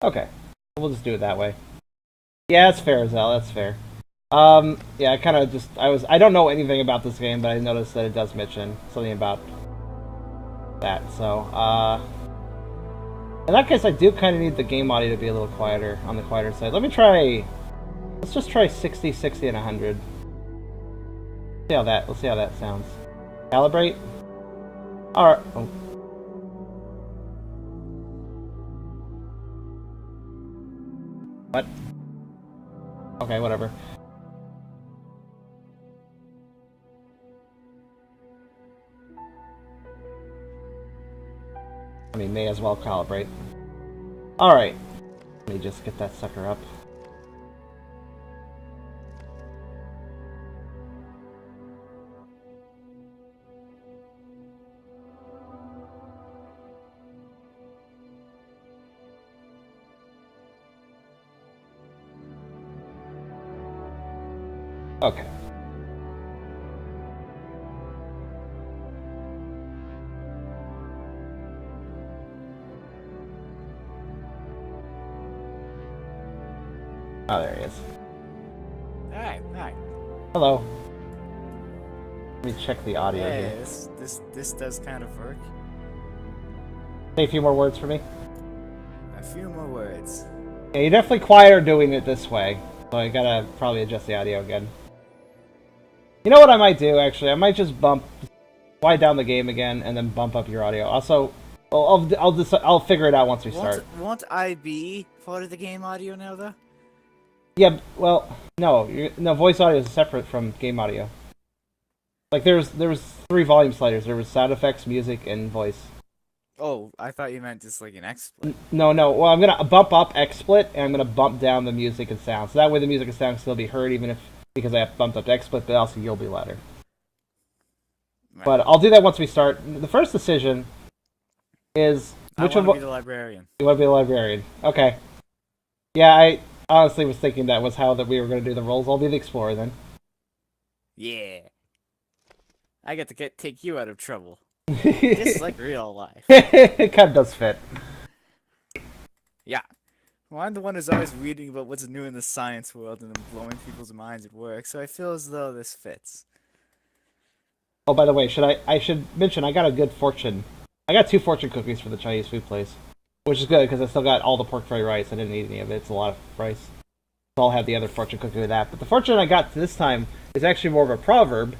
Okay. We'll just do it that way. Yeah, that's fair, Zell. That's fair. Yeah, I kind of just I don't know anything about this game, but I noticed that it does mention something about that. So, in that case, I do kind of need the game audio to be a little quieter on the quieter side. Let me try. Let's just try 60, 60, and 100. See how that. Let's see how that sounds. Calibrate. All right. Oh. What? Okay, whatever. I mean, may as well calibrate. Alright. Let me just get that sucker up. Okay. Oh, there he is. Alright. Hello. Let me check the audio Yeah, here. this does kind of work. Say a few more words for me. A few more words. Yeah, you're definitely quieter doing it this way. So I gotta probably adjust the audio again. You know what I might do, actually? I might just wide down the game again, and then bump up your audio. Also, well, I'll figure it out once we start. Won't I be part of the game audio now, though? Yeah, well, no, no, voice audio is separate from game audio. Like there was 3 volume sliders. There was sound effects, music, and voice. Oh, I thought you meant just like an XSplit. No. Well, I'm gonna bump up XSplit, and I'm gonna bump down the music and sound. So that way, the music and sound can still be heard, even if because I have bumped up XSplit, but also you'll be louder. Right. But I'll do that once we start. The first decision is which one? I want to be the librarian. You want to be the librarian? Okay. Yeah, I honestly was thinking that was how that we were gonna do the roles. I'll be the explorer then. Yeah. I get to take you out of trouble. Just like real life. It kind of does fit. Yeah. Well, I'm the one who's always reading about what's new in the science world and blowing people's minds at work, so I feel as though this fits. Oh, by the way, I should mention I got a good fortune. I got 2 fortune cookies for the Chinese food place, which is good because I still got all the pork fried rice. I didn't eat any of it. It's a lot of rice. So I'll have the other fortune cookie with that. But the fortune I got this time is actually more of a proverb.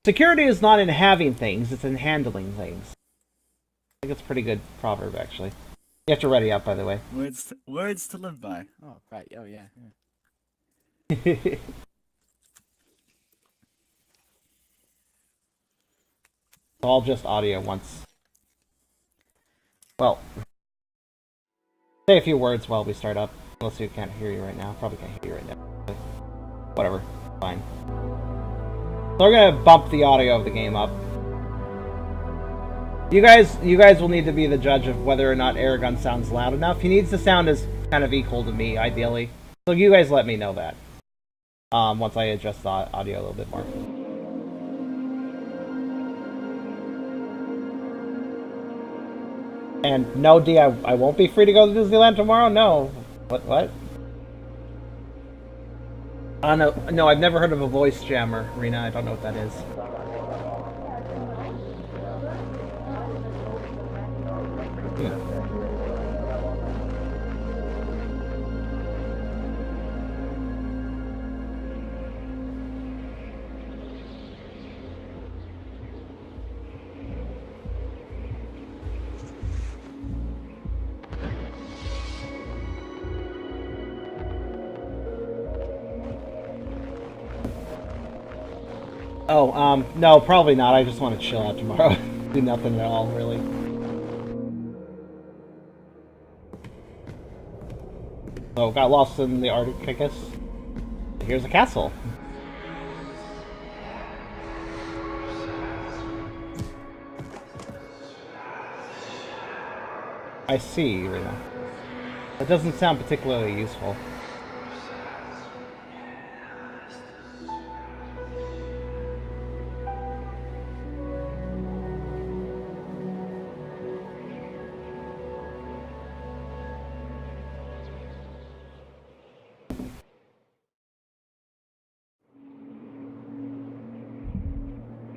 Security is not in having things, it's in handling things. I think it's a pretty good proverb, actually. You have to ready up, by the way. Words to live by. Oh, right. Oh, yeah. It's all just audio once. Well, say a few words while we start up. Unless you can't hear you right now. Probably can't hear you right now. Whatever. Fine. So we're gonna bump the audio of the game up. You guys will need to be the judge of whether or not Aragon sounds loud enough. He needs to sound as kind of equal to me, ideally. So you guys let me know that. Once I adjust the audio a little bit more. And no, D, I won't be free to go to Disneyland tomorrow? No. What? No, I've never heard of a voice jammer, Rena. I don't know what that is. Oh, no, probably not. I just want to chill out tomorrow. Do nothing at all, really. So, got lost in the Arctic, I guess. Here's a castle. I see, Rena. That doesn't sound particularly useful.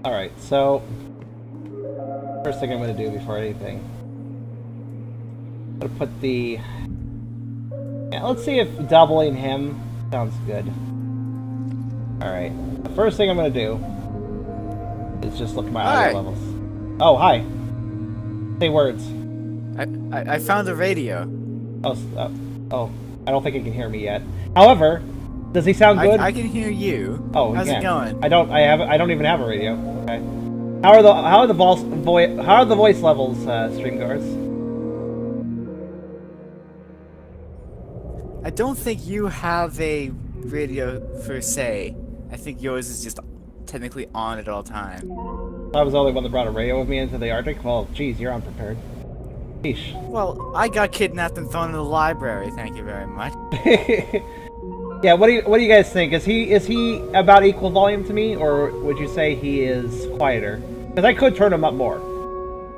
Alright, so... First thing I'm going to do before anything... I'm going to put the... Yeah, let's see if doubling him sounds good. Alright. The first thing I'm going to do is just look at my audio levels. Oh, hi. Say words. I found a radio. Oh, I don't think he can hear me yet. However, does he sound good? I can hear you. Oh, how's it going? I don't even have a radio. Okay. How are the voice levels, stream guards? I don't think you have a radio per se. I think yours is just technically on at all times. I was the only one that brought a radio with me into the Arctic. Well, geez, you're unprepared. Sheesh. Well, I got kidnapped and thrown in the library. Thank you very much. Yeah, what do you guys think? Is he about equal volume to me, or would you say he is quieter? Because I could turn him up more.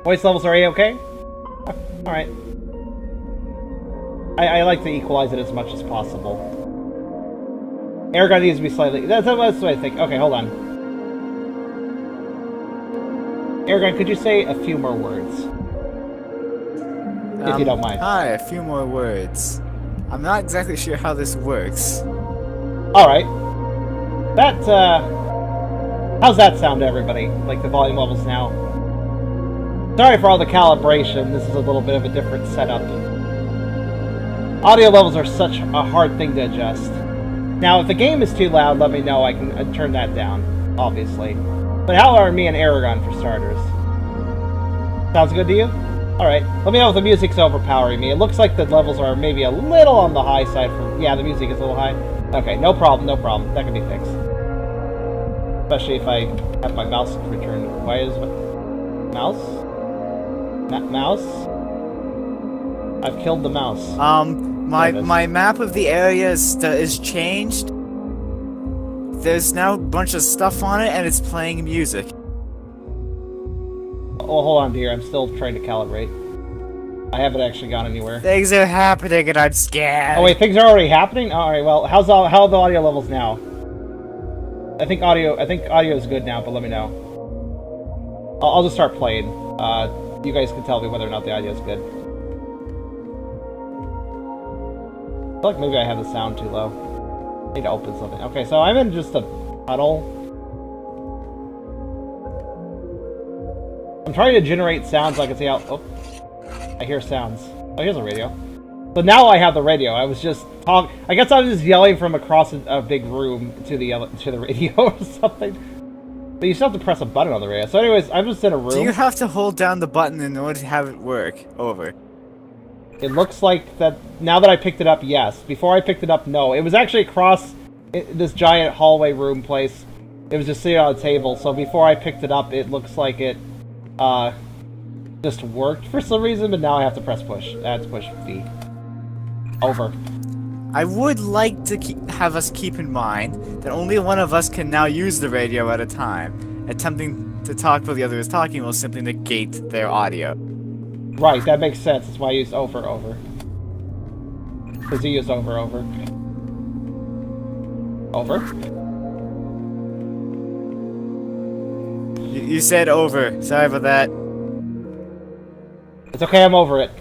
Voice levels are A-okay? All right. I like to equalize it as much as possible. Aragon needs to be slightly... That's what I think. Okay, hold on. Aragon, could you say a few more words? If you don't mind. Hi, a few more words. I'm not exactly sure how this works. Alright. That, how's that sound to everybody? Like the volume levels now? Sorry for all the calibration, this is a little bit of a different setup. Audio levels are such a hard thing to adjust. Now, if the game is too loud, let me know, I can turn that down, obviously. But how are me and Aragon, for starters? Sounds good to you? Alright, let me know if the music's overpowering me. It looks like the levels are maybe a little on the high side for... Yeah, the music is a little high. Okay, no problem, no problem. That can be fixed. Especially if I have my mouse returned. Why is... Mouse? Mouse? I've killed the mouse. My map of the area is changed. There's now a bunch of stuff on it, and it's playing music. Oh, hold on, dear. I'm still trying to calibrate. I haven't actually gone anywhere. Things are happening, and I'm scared. Oh wait, things are already happening. All right. Well, how are the audio levels now? I think audio is good now, but let me know. I'll just start playing. You guys can tell me whether or not the audio is good. I feel like maybe I have the sound too low. I need to open something. Okay, so I'm in just a puddle. I'm trying to generate sounds so I can see how... Oh, I hear sounds. Oh, here's a radio. So now I have the radio. I was just talking... I guess I was just yelling from across a big room to the radio or something. But you still have to press a button on the radio. So anyways, I'm just in a room. Do you have to hold down the button in order to have it work? Over. It looks like that... Now that I picked it up, yes. Before I picked it up, no. It was actually across this giant hallway room place. It was just sitting on a table. So before I picked it up, it looks like it... just worked for some reason, but now I have to press push. That's push V. Over. I would like to have us keep in mind that only one of us can now use the radio at a time. Attempting to talk while the other is talking will simply negate their audio. Right, that makes sense. That's why I used over. Because you used over. Over? You said over. Sorry about that. It's okay, I'm over it.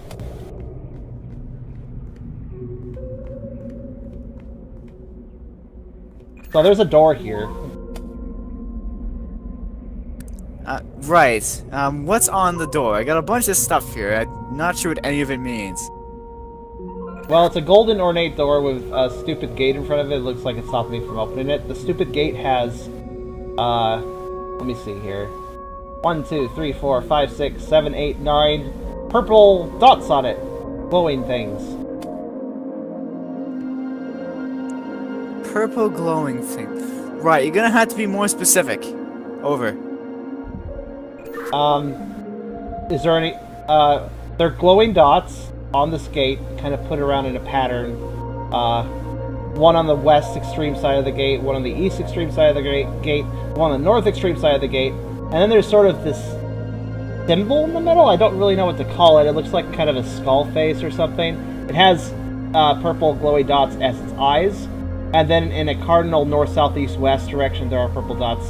So there's a door here. Right. What's on the door? I got a bunch of stuff here. I'm not sure what any of it means. Well, it's a golden ornate door with a stupid gate in front of it. It looks like it's stopping me from opening it. The stupid gate has, let me see here. 1, 2, 3, 4, 5, 6, 7, 8, 9 purple dots on it. Glowing things. Purple glowing thing. Right, you're gonna have to be more specific. Over. Is there any, they're glowing dots on this gate, kind of put around in a pattern. One on the west extreme side of the gate, one on the east extreme side of the gate, one on the north extreme side of the gate, and then there's sort of this symbol in the middle. I don't really know what to call it. It looks like kind of a skull face or something. It has purple glowy dots as its eyes, and then in a cardinal north, south, east, west direction there are purple dots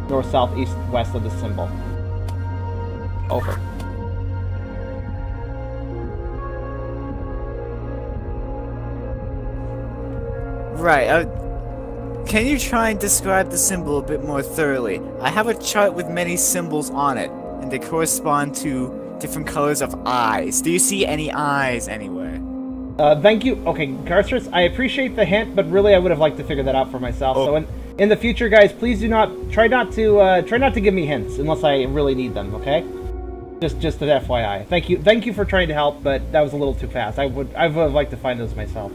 north, south, east, west of the symbol. Over. Right, can you try and describe the symbol a bit more thoroughly? I have a chart with many symbols on it, and they correspond to different colors of eyes. Do you see any eyes anywhere? Thank you. Okay, Garstress, I appreciate the hint, but really I would have liked to figure that out for myself. Oh. So in the future, guys, please do not try not to give me hints unless I really need them. Okay? Just an FYI. Thank you for trying to help, but that was a little too fast. I would have liked to find those myself.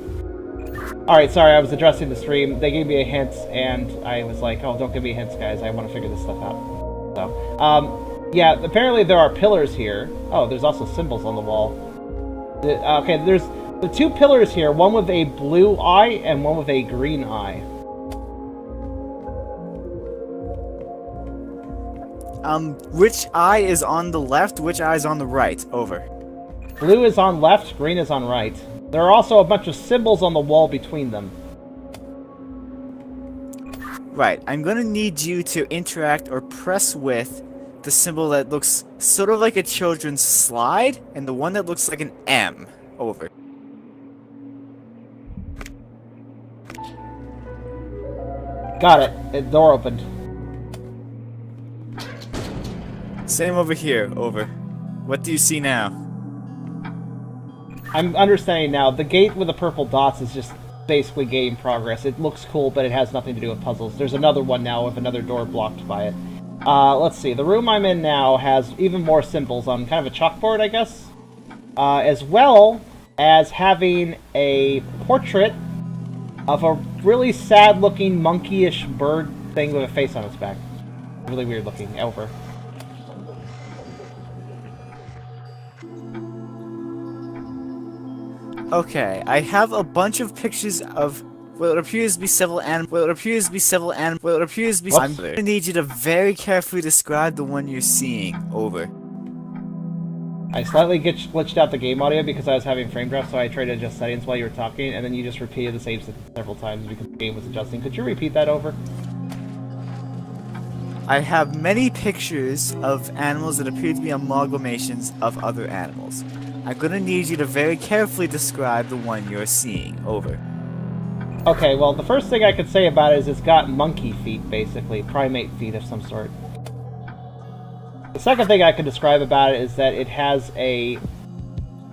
All right, sorry, I was addressing the stream. They gave me a hint, and I was like, oh, don't give me hints, guys. I want to figure this stuff out. So, yeah, apparently there are pillars here. Oh, there's also symbols on the wall. Okay, there's the two pillars here, one with a blue eye and one with a green eye. Which eye is on the left? Which eye is on the right? Over. Blue is on left, green is on right. There are also a bunch of symbols on the wall between them. Right, I'm gonna need you to interact or press with the symbol that looks sort of like a children's slide, and the one that looks like an M. Over. Got it. The door opened. Same over here. Over. What do you see now? I'm understanding now. The gate with the purple dots is just basically game progress. It looks cool, but it has nothing to do with puzzles. There's another one now with another door blocked by it. Let's see. The room I'm in now has even more symbols on kind of a chalkboard, I guess. As well as having a portrait of a really sad-looking, monkeyish bird thing with a face on its back. Really weird looking. Over. Okay, I have a bunch of pictures of what appears to be several animals. I'm gonna need you to very carefully describe the one you're seeing. Over. I slightly glitched out the game audio because I was having frame drops, so I tried to adjust settings while you were talking, and then you just repeated the same several times because the game was adjusting. Could you repeat that over? I have many pictures of animals that appear to be amalgamations of other animals. I'm gonna need you to very carefully describe the one you're seeing. Over. Okay, well, the first thing I could say about it is it's got monkey feet, basically. Primate feet of some sort. The second thing I could describe about it is that it has a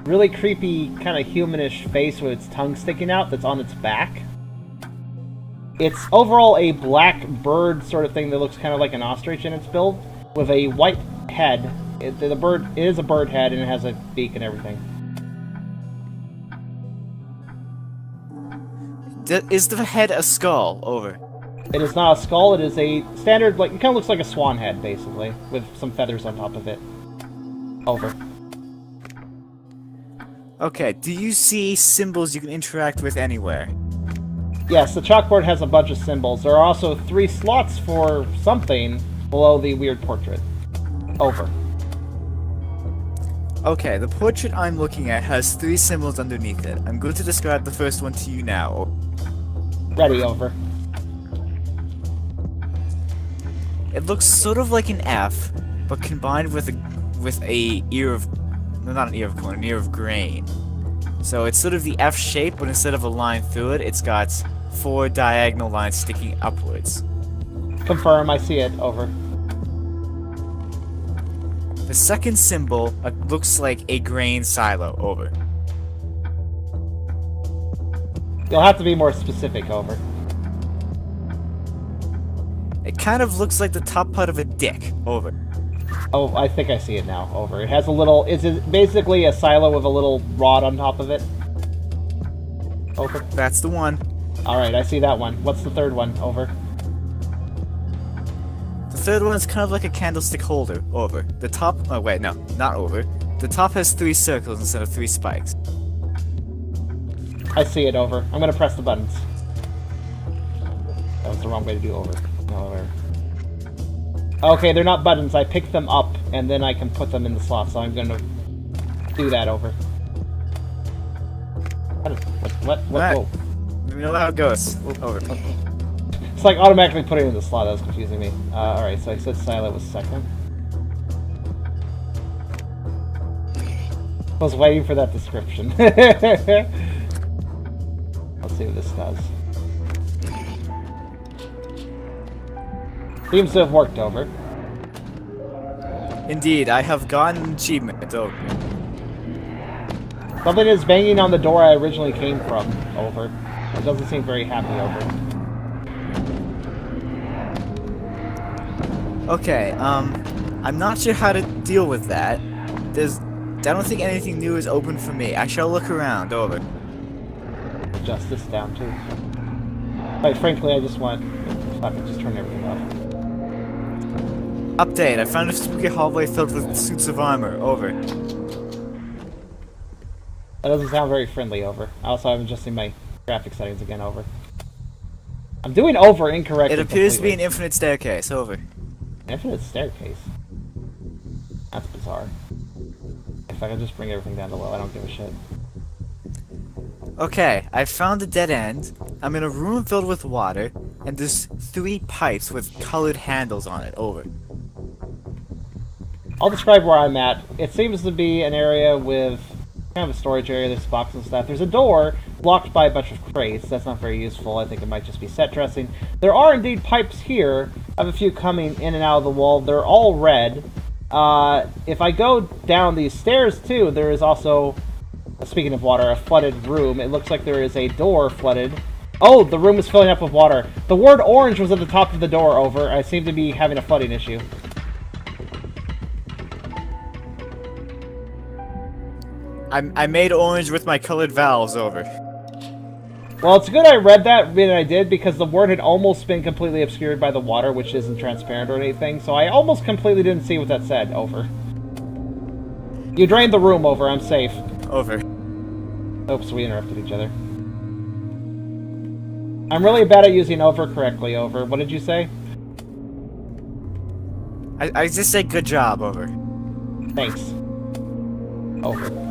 really creepy, kind of humanish face with its tongue sticking out that's on its back. It's overall a black bird sort of thing that looks kind of like an ostrich in its build, with a white head. It is a bird head, and it has a beak and everything. Is the head a skull? Over. It is not a skull, it is a standard, like, it kind of looks like a swan head, basically, with some feathers on top of it. Over. Okay, do you see symbols you can interact with anywhere? Yes, the chalkboard has a bunch of symbols. There are also 3 slots for something below the weird portrait. Over. Okay, the portrait I'm looking at has 3 symbols underneath it. I'm going to describe the first one to you now. Ready, over. It looks sort of like an F, but combined with a ear of... No, not an ear of corn, an ear of grain. So it's sort of the F shape, but instead of a line through it, it's got 4 diagonal lines sticking upwards. Confirm, I see it. Over. The second symbol looks like a grain silo. Over. You'll have to be more specific. Over. It kind of looks like the top part of a dick. Over. Oh, I think I see it now. Over. It has a little... Is it basically a silo with a little rod on top of it? Over. That's the one. Alright, I see that one. What's the third one? Over. The third one is kind of like a candlestick holder. Over. The top... Oh, wait, no. Not over. The top has 3 circles instead of 3 spikes. I see it. Over. I'm gonna press the buttons. That was the wrong way to do over. No, whatever. Okay, they're not buttons. I picked them up, and then I can put them in the slot, so I'm gonna do that. Over. What? Right. Whoa. Let me know how it goes. Over. It's like automatically putting it in the slot. That was confusing me. Alright, so I said Silent was second. I was waiting for that description. Let's see what this does. Seems to have worked over. Indeed, I have gotten an achievement. Oh. Something is banging on the door I originally came from. Over. It doesn't seem very happy over. Okay, I'm not sure how to deal with that. I don't think anything new is open for me. I shall look around. Over. Adjust this down too. Quite frankly, I just want... Fuck it, just turn everything off. Update, I found a spooky hallway filled with suits of armor. Over. That doesn't sound very friendly, over. Also, I'm adjusting my graphic settings again, over. I'm doing over incorrectly. It appears completely. to be an infinite staircase. Over. Infinite staircase? That's bizarre. If I can just bring everything down to low, I don't give a shit. Okay, I found a dead end. I'm in a room filled with water, and there's 3 pipes with colored handles on it. Over. I'll describe where I'm at. It seems to be an area with kind of a storage area. There's boxes and stuff. There's a door blocked by a bunch of crates. That's not very useful. I think it might just be set dressing. There are indeed pipes here. I have a few coming in and out of the wall. They're all red. If I go down these stairs too, there is also, speaking of water, a flooded room. It looks like there is a door flooded. Oh, the room is filling up with water. The word orange was at the top of the door, over. I seem to be having a flooding issue. I made orange with my colored valves. Over. Well, it's good I read that, and I did, because the word had almost been completely obscured by the water, which isn't transparent or anything, so I almost completely didn't see what that said. Over. You drained the room, over. I'm safe. Over. Oops, we interrupted each other. I'm really bad at using over correctly, over. What did you say? I just said good job. Over. Thanks. Over.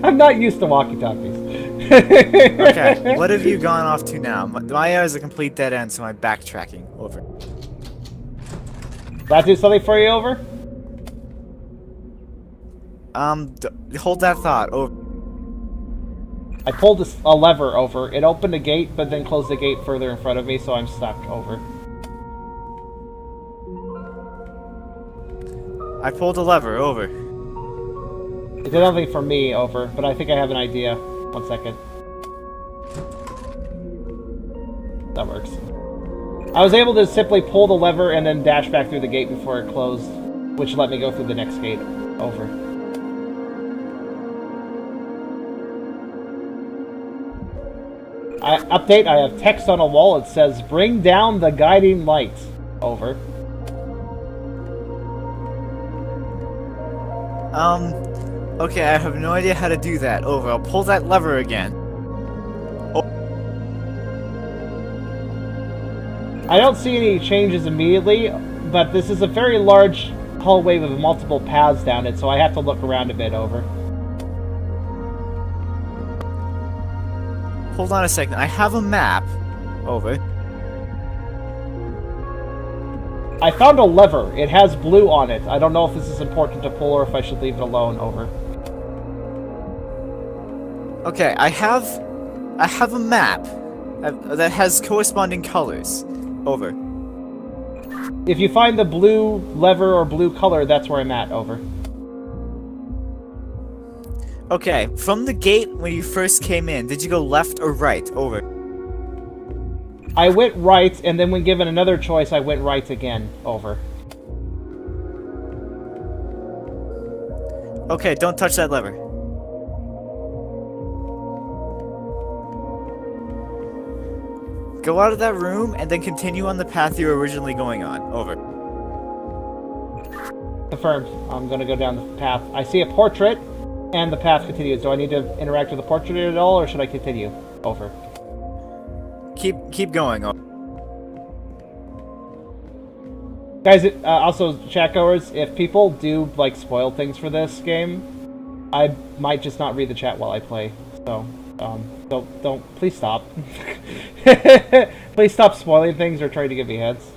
I'm not used to walkie-talkies. Okay, what have you gone off to now? My area is a complete dead end, so I'm backtracking. Over. That do something for you, over? Hold that thought. Over. I pulled a lever, over. It opened a gate, but then closed the gate further in front of me, so I'm stuck, over. I pulled a lever. Over. It did nothing for me, over, but I think I have an idea. 1 second. That works. I was able to simply pull the lever and then dash back through the gate before it closed, which let me go through the next gate. Over. Update, I have text on a wall. It says, bring down the guiding lights. Over. Okay, I have no idea how to do that. Over. I'll pull that lever again. I don't see any changes immediately, but this is a very large hallway with multiple paths down it, so I have to look around a bit, over. Hold on a second. I have a map. Over. I found a lever. It has blue on it. I don't know if this is important to pull or if I should leave it alone, over. Okay, I have a map that has corresponding colors. Over. If you find the blue lever or blue color, that's where I'm at, over. Okay, from the gate when you first came in, did you go left or right? Over. I went right, and then when given another choice, I went right again, over. Okay, don't touch that lever. Go out of that room and then continue on the path you were originally going on. Over. Confirmed. I'm going to go down the path. I see a portrait, and the path continues. Do I need to interact with the portrait at all, or should I continue? Over. Keep going. Over. Guys, also, chatgoers, if people do, like, spoil things for this game, I might just not read the chat while I play, so Don't, please stop. Please stop spoiling things or trying to give me hints.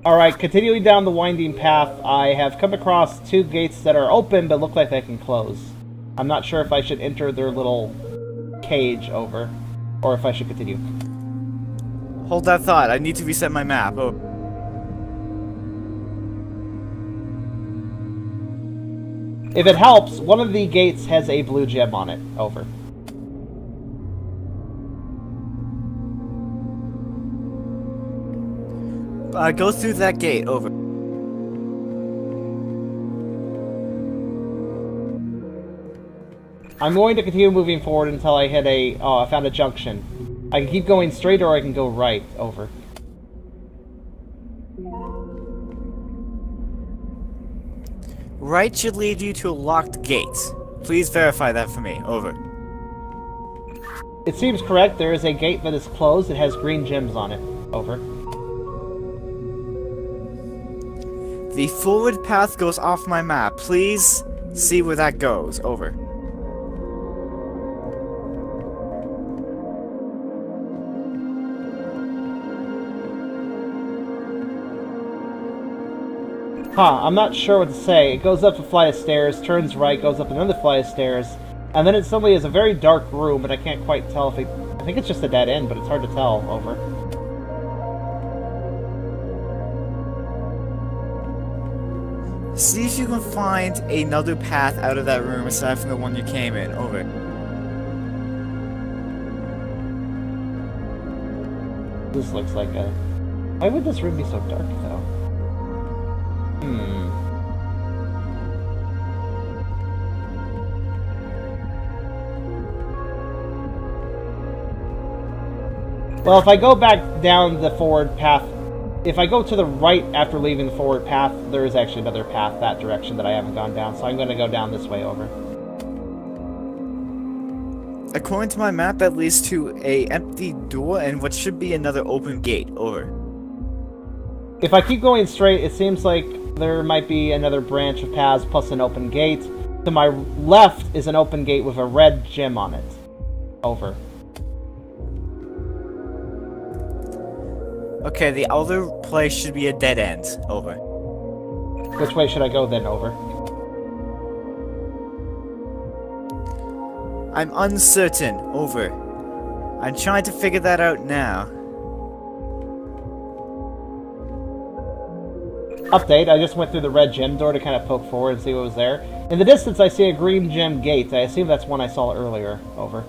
Alright, continuing down the winding path, I have come across 2 gates that are open but look like they can close. I'm not sure if I should enter their little cage over, or if I should continue. Hold that thought. I need to reset my map. Oh. If it helps, one of the gates has a blue gem on it. Over. Go through that gate. Over. I'm going to continue moving forward until I hit a... Oh, I found a junction. I can keep going straight or I can go right. Over. Right should lead you to a locked gate. Please verify that for me. Over. It seems correct. There is a gate that is closed. It has green gems on it. Over. The forward path goes off my map. Please see where that goes. Over. I'm not sure what to say. It goes up a flight of stairs, turns right, goes up another flight of stairs, and then it suddenly is a very dark room, and I can't quite tell if it... I think it's just a dead end, but it's hard to tell. Over. See if you can find another path out of that room aside from the one you came in. Over. This looks like a... Why would this room be so dark, though? Well, if I go back down the forward path... If I go to the right after leaving the forward path, there is actually another path that direction that I haven't gone down, so I'm going to go down this way. Over. According to my map, that leads to a empty door and what should be another open gate. Over. If I keep going straight, it seems like there might be another branch of paths plus an open gate. To my left is an open gate with a red gem on it. Over. Okay, the other place should be a dead end. Over. Which way should I go then? Over. I'm uncertain. Over. I'm trying to figure that out now. Update, I just went through the red gem door to kind of poke forward and see what was there. In the distance, I see a green gem gate. I assume that's one I saw earlier. Over.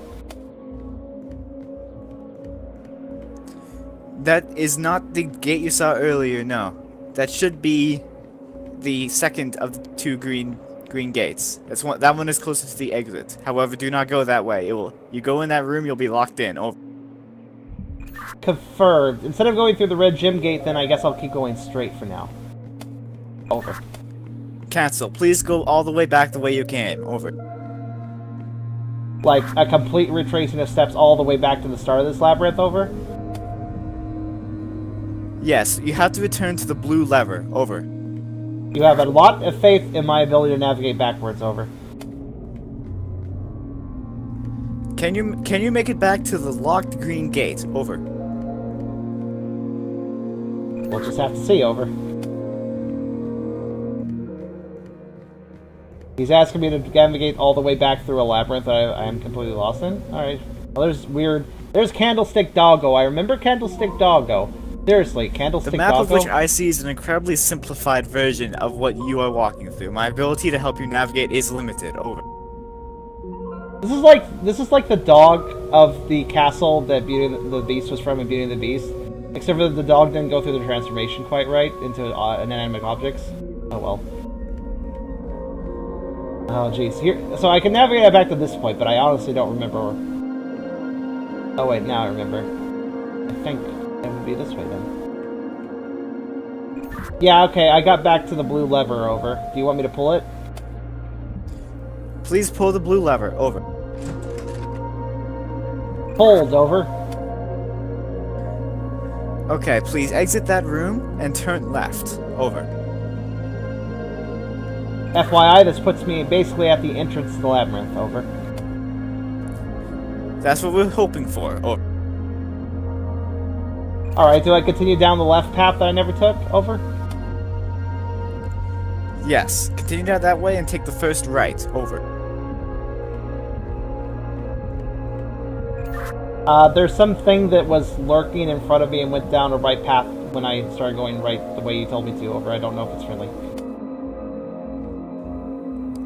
That is not the gate you saw earlier, no. That should be the second of the 2 green gates. That one is closest to the exit. However, do not go that way. You go in that room, you'll be locked in. Over. Confirmed. Instead of going through the red gem gate, then I guess I'll keep going straight for now. Over. Cancel. Please go all the way back the way you came. Over. Like, a complete retracing of steps all the way back to the start of this labyrinth. Over? Yes, you have to return to the blue lever. Over. You have a lot of faith in my ability to navigate backwards. Over. Can you make it back to the locked green gate? Over. We'll just have to see. Over. He's asking me to navigate all the way back through a labyrinth that I am completely lost in? Alright. Well, there's Candlestick Doggo. I remember Candlestick Doggo. Seriously, Candlestick Doggo? The map of which I see is an incredibly simplified version of what you are walking through. My ability to help you navigate is limited. Over. This is like the dog of the castle that Beauty and the Beast was from in Beauty and the Beast. Except for the dog didn't go through the transformation quite right into inanimate objects. Oh well. Oh jeez. Here, so I can navigate back to this point, but I honestly don't remember. Oh wait, now I remember. I think it would be this way then. Yeah, okay, I got back to the blue lever. Over. Do you want me to pull it? Please pull the blue lever. Over. Pulled. Over. Okay, please exit that room and turn left. Over. FYI, this puts me basically at the entrance to the labyrinth. Over. That's what we're hoping for. Over. Alright, do I continue down the left path that I never took? Over. Yes, continue down that way and take the first right. Over. There's something that was lurking in front of me and went down a right path when I started going right the way you told me to. Over. I don't know if it's friendly.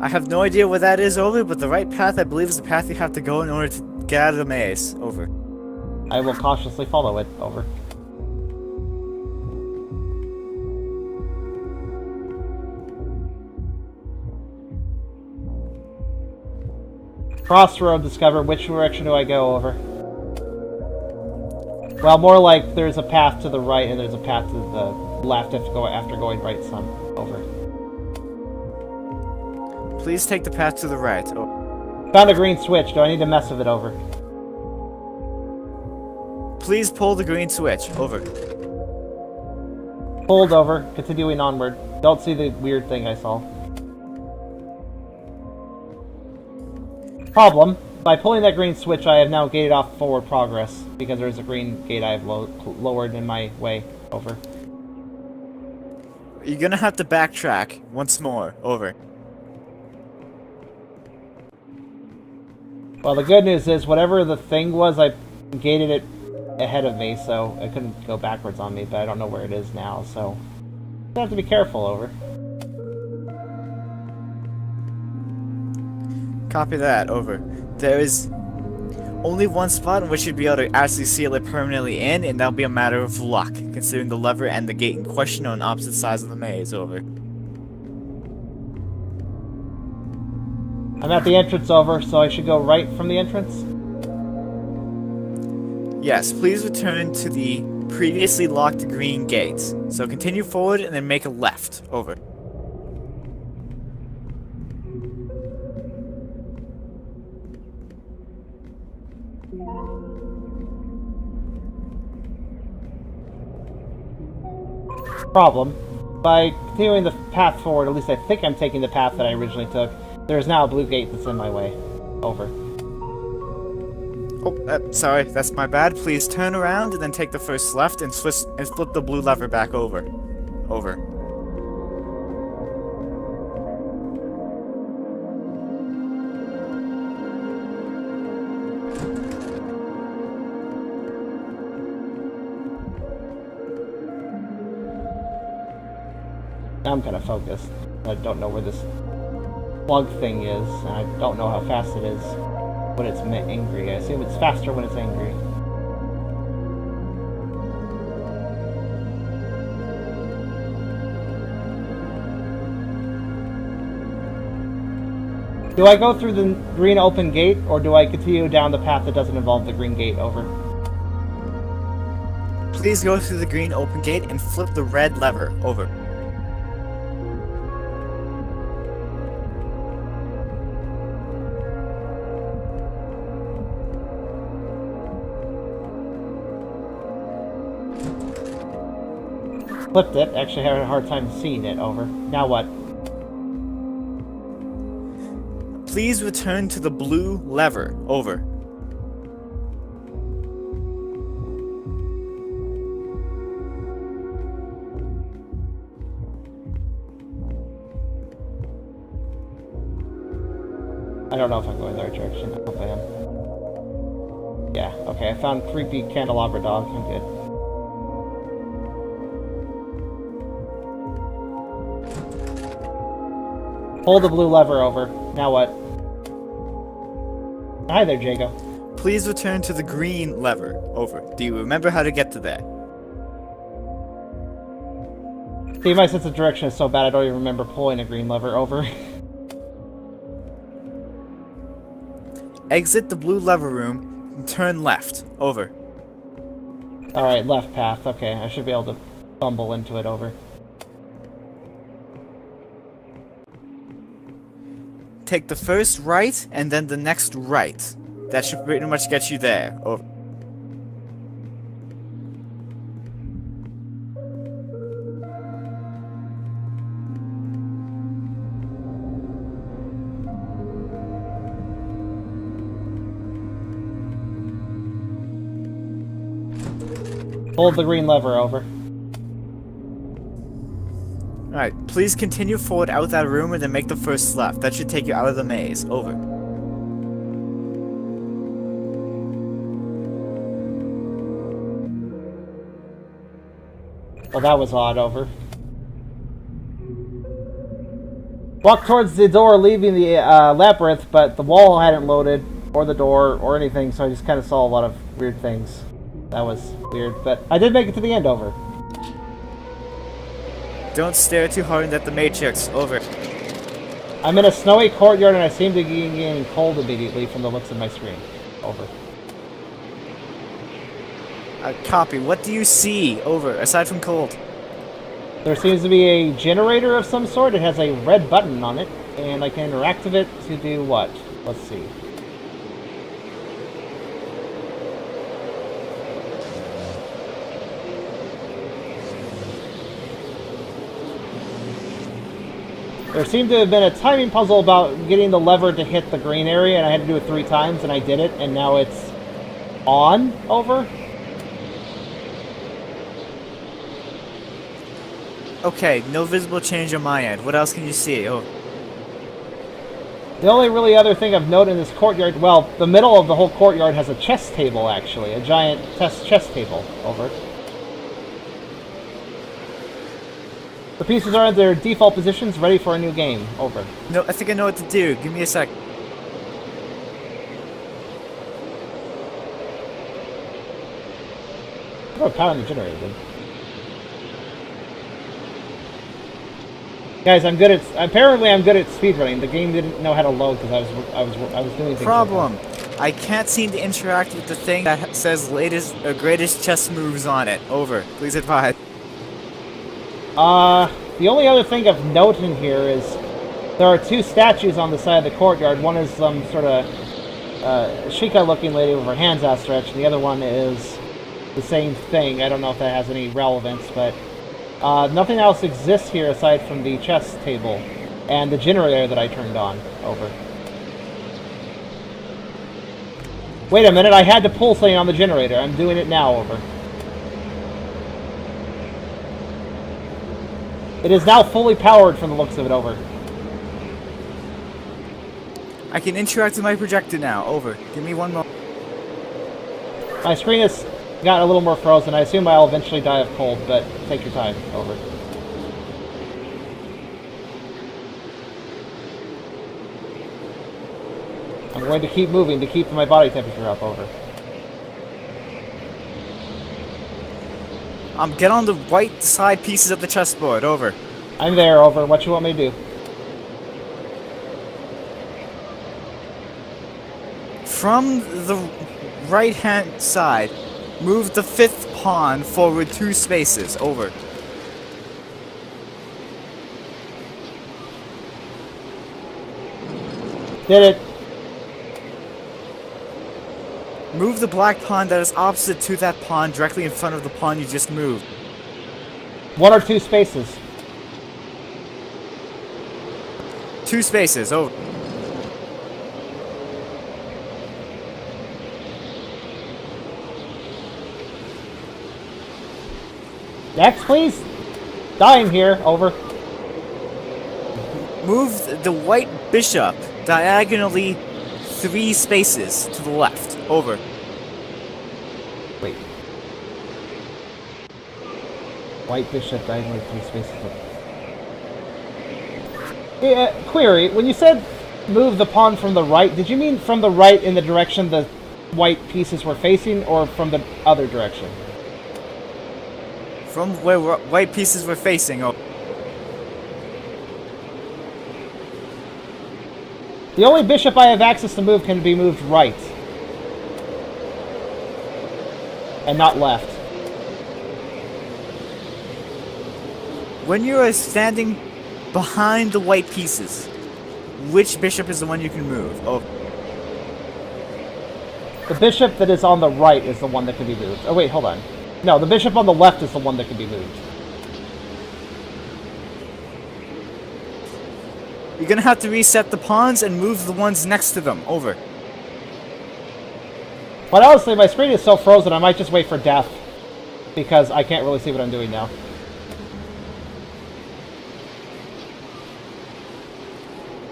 I have no idea what that is, over, but the right path, I believe, is the path you have to go in order to get out of the maze. Over. I will cautiously follow it. Over. Crossroad discovered. Which direction do I go? Over. Well, more like there's a path to the right and there's a path to the left after going right some. Over. Please take the path to the right. Over. Found a green switch. Do I need to mess with it? Over. Please pull the green switch. Over. Pulled. Over. Continuing onward. Don't see the weird thing I saw. Problem. By pulling that green switch, I have now gated off forward progress, because there's a green gate I have lowered in my way. Over. You're gonna have to backtrack once more. Over. Well, the good news is, whatever the thing was, I gated it ahead of me, so it couldn't go backwards on me, but I don't know where it is now, so I have to be careful. Over. Copy that. Over. There is only one spot in which you'd be able to actually seal it permanently in, and that'll be a matter of luck, considering the lever and the gate in question are on opposite sides of the maze. Over. I'm at the entrance. Over, so I should go right from the entrance? Yes, please return to the previously locked green gate. So continue forward and then make a left. Over. Problem. By continuing the path forward, at least I think I'm taking the path that I originally took, there is now a blue gate that's in my way. Over. Oh, sorry, that's my bad. Please turn around and then take the first left and flip the blue lever back over. Over. Now I'm kind of focused. I don't know where this plug thing is, and I don't know how fast it is when it's angry. I assume it's faster when it's angry. Do I go through the green open gate, or do I continue down the path that doesn't involve the green gate? Over. Please go through the green open gate and flip the red lever. Over. Flipped it. Actually had a hard time seeing it. Over. Now what? Please return to the blue lever. Over. I don't know if I'm going the right direction. I hope I am. Yeah, okay, I found creepy candelabra dog. I'm good. Pull the blue lever. Over. Now what? Hi there, Jago. Please return to the green lever. Over. Do you remember how to get to that? See, my sense of direction is so bad I don't even remember pulling a green lever. Over. Exit the blue lever room and turn left. Over. Alright, left path. Okay, I should be able to bumble into it. Over. Take the first right and then the next right. That should pretty much get you there. Over. Hold the green lever, over. Alright, please continue forward out that room and then make the first left. That should take you out of the maze. Over. Well, that was odd, over. Walk towards the door leaving the labyrinth, but the wall hadn't loaded, or the door, or anything, so I just kind of saw a lot of weird things. That was weird, but I did make it to the end, over. Don't stare too hard at the matrix. Over. I'm in a snowy courtyard and I seem to be getting cold immediately from the looks of my screen. Over. Copy. What do you see? Over. Aside from cold. There seems to be a generator of some sort. It has a red button on it, and I can interact with it to do what? Let's see. There seemed to have been a timing puzzle about getting the lever to hit the green area, and I had to do it 3 times, and I did it, and now it's on, over. Okay, no visible change on my end. What else can you see? Oh. The only really other thing of note in this courtyard, well, the middle of the whole courtyard has a chess table, actually. A giant chess table, over. The pieces are in their default positions, ready for a new game, over. No, I think I know what to do. Give me a sec. Oh, power on the generator, dude. Guys, apparently I'm good at speedrunning. The game didn't know how to load because I was doing things. Problem. I can't seem to interact with the thing that says latest or greatest chess moves on it. Over. Please advise. The only other thing of note in here is there are 2 statues on the side of the courtyard. One is some sort of Sheikah-looking lady with her hands outstretched, and the other one is the same thing. I don't know if that has any relevance, but nothing else exists here aside from the chess table and the generator that I turned on, over. Wait a minute, I had to pull something on the generator. I'm doing it now, over. It is now fully powered from the looks of it, over. I can interact with my projector now. Over. Give me 1 moment. My screen has got a little more frozen. I assume I'll eventually die of cold, but take your time, over. I'm going to keep moving to keep my body temperature up, over. Get on the right side pieces of the chessboard. Over. I'm there, over. What you want me to do? From the right-hand side, move the 5th pawn forward 2 spaces. Over. Did it. Move the black pawn that is opposite to that pawn directly in front of the pawn you just moved. 1 or 2 spaces. 2 spaces. Over. Next, please. Dying here, over. Move the white bishop diagonally 3 spaces to the left. Over. Wait. White bishop diagonally 3 spaces. Yeah, query. When you said move the pawn from the right, did you mean from the right in the direction the white pieces were facing, or from the other direction? From where white pieces were facing. Oh. The only bishop I have access to move can be moved right. And not left. When you are standing behind the white pieces, which bishop is the one you can move? Oh. The bishop that is on the right is the one that can be moved. Oh wait, hold on. No, the bishop on the left is the one that can be moved. You're gonna have to reset the pawns and move the ones next to them. Over. But honestly, my screen is so frozen, I might just wait for death. because I can't really see what I'm doing now.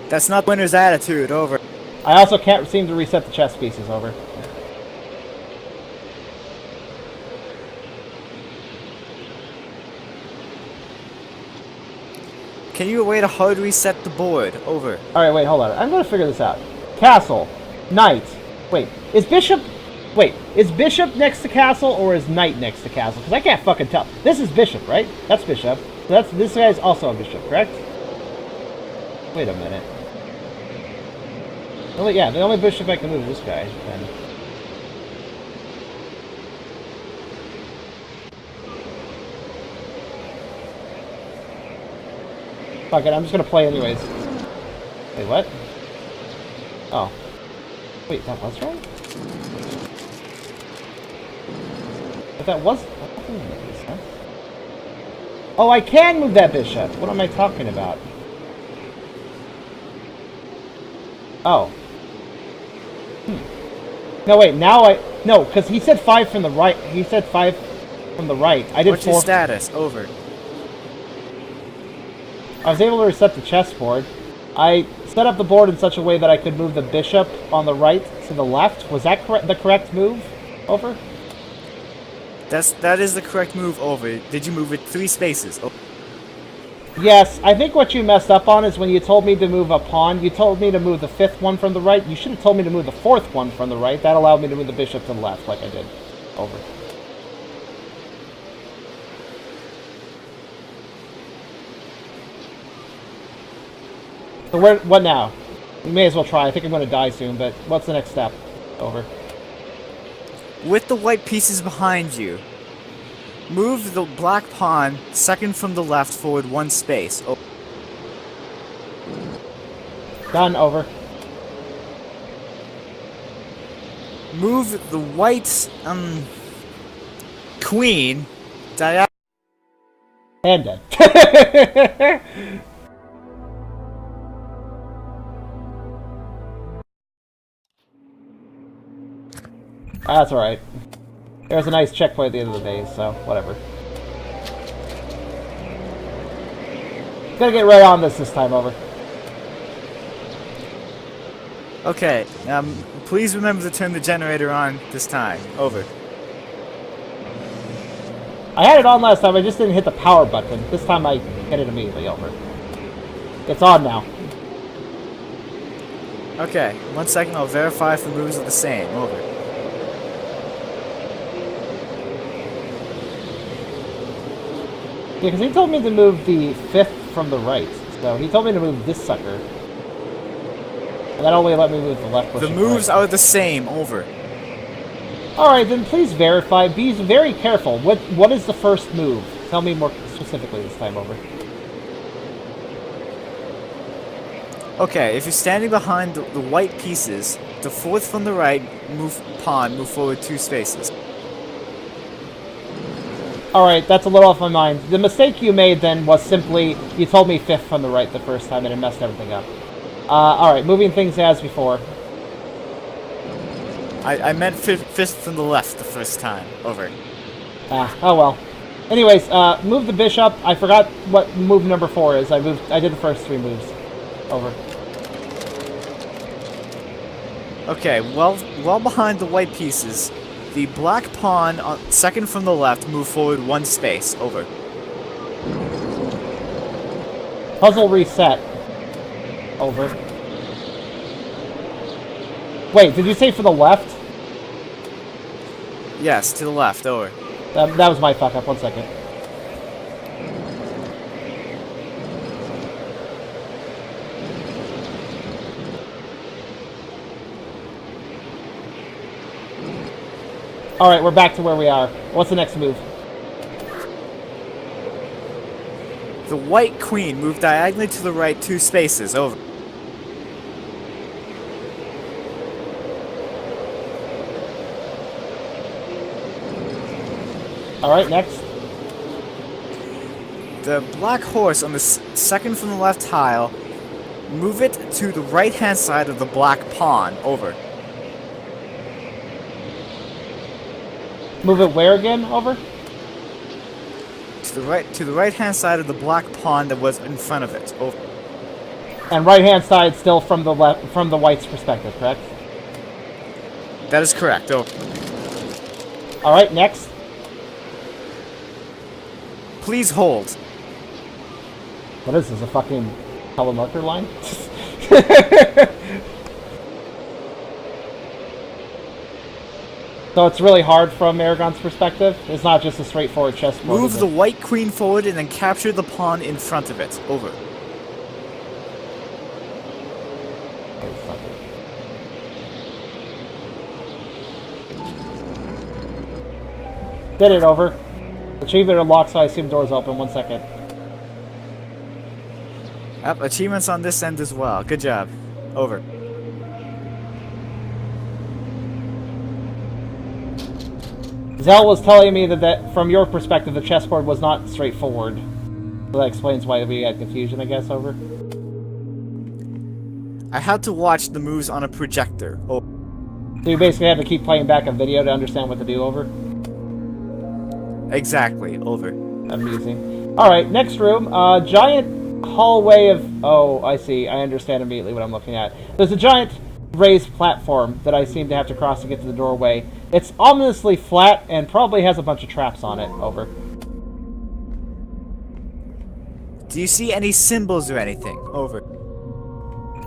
That's not winner's attitude. Over. I also can't seem to reset the chess pieces. Over. Can you wait a hard reset the board? Over. Alright, wait, hold on. I'm going to figure this out. Castle. Knight. Wait, is Bishop... Wait, is Bishop next to Castle or is Knight next to Castle? Because I can't fucking tell. This is Bishop, right? That's Bishop. So this guy's also a Bishop, correct? Wait a minute. Oh, yeah, the only Bishop I can move is this guy, then. Fuck it, I'm just gonna play anyways. Wait, what? Oh. Wait, that was right? But that was... That doesn't make any sense. Oh, I can move that bishop! What am I talking about? Oh. No, wait, now I... No, because he said 5 from the right. He said 5 from the right. I did What's 4... your status? Over. I was able to reset the chessboard. I set up the board in such a way that I could move the bishop on the right to the left. Was that the correct move? Over? That is the correct move. Over. Did you move it 3 spaces? Oh. Yes, I think what you messed up on is when you told me to move a pawn, you told me to move the 5th one from the right. You should have told me to move the 4th one from the right. That allowed me to move the bishop to the left, like I did. Over. So what now? We may as well try. I think I'm going to die soon, but what's the next step? Over. With the white pieces behind you, move the black pawn 2nd from the left forward 1 space. Oh. Done. Over. Move the white queen diagonal. And dead. That's alright. There was a nice checkpoint at the end of the day, so whatever. Gotta get right on this time. Over. Okay, please remember to turn the generator on this time. Over. I had it on last time, I just didn't hit the power button. This time I hit it immediately. Over. It's on now. Okay, 1 second, I'll verify if the moves are the same. Over. Yeah, because he told me to move the 5th from the right. So he told me to move this sucker. And that only let me move the left. The moves are the same. Over. Alright, then please verify. Be very careful. What is the first move? Tell me more specifically this time. Over. Okay, if you're standing behind the white pieces, the 4th from the right, move forward 2 spaces. Alright, that's a little off my mind. The mistake you made then was simply, you told me 5th from the right the first time and it messed everything up. Alright, moving things as before. I meant 5th from the left the first time. Over. Oh well. Anyways, move the bishop. I forgot what move number 4 is. I did the first 3 moves. Over. Okay, well behind the white pieces, the black pawn 2nd from the left, move forward 1 space. Over. Puzzle reset. Over. Wait, did you say for the left? Yes, to the left. Over. That was my fuck up. 1 second. Alright, we're back to where we are. What's the next move? The white queen, move diagonally to the right 2 spaces. Over. Alright, next. The black horse on the 2nd from the left tile, move it to the right-hand side of the black pawn. Over. Move it where again? Over? to the right-hand side of the black pond that was in front of it. Over. And right-hand side still from the white's perspective, correct? That is correct. Over. All right, next. Please hold. What is this? A fucking color marker line? So it's really hard from Aragon's perspective. It's not just a straightforward chessboard. Move the white queen forward and then capture the pawn in front of it. Over. Did it, over. Achievement unlocked, so I assume doors open. 1 second. Yep, achievements on this end as well. Good job. Over. Zell was telling me that from your perspective, the chessboard was not straightforward. So that explains why we had confusion, I guess, over. I had to watch the moves on a projector. Over. So you basically had to keep playing back a video to understand what to do, over? Exactly. Over. Amusing. Alright, next room. Giant hallway of... Oh, I see. I understand immediately what I'm looking at. There's a giant raised platform that I seem to have to cross to get to the doorway. It's ominously flat and probably has a bunch of traps on it. Over. Do you see any symbols or anything? Over.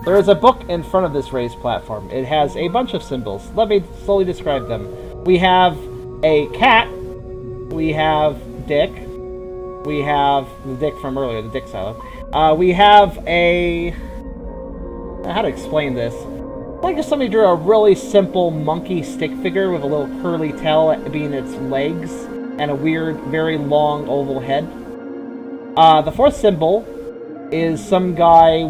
There is a book in front of this raised platform. It has a bunch of symbols. Let me slowly describe them. We have a cat. We have Dick. We have the Dick from earlier, the Dick silo. We have a... How to explain this? It's like if somebody drew a really simple monkey stick figure with a little curly tail being its legs and a weird, very long oval head. The fourth symbol is some guy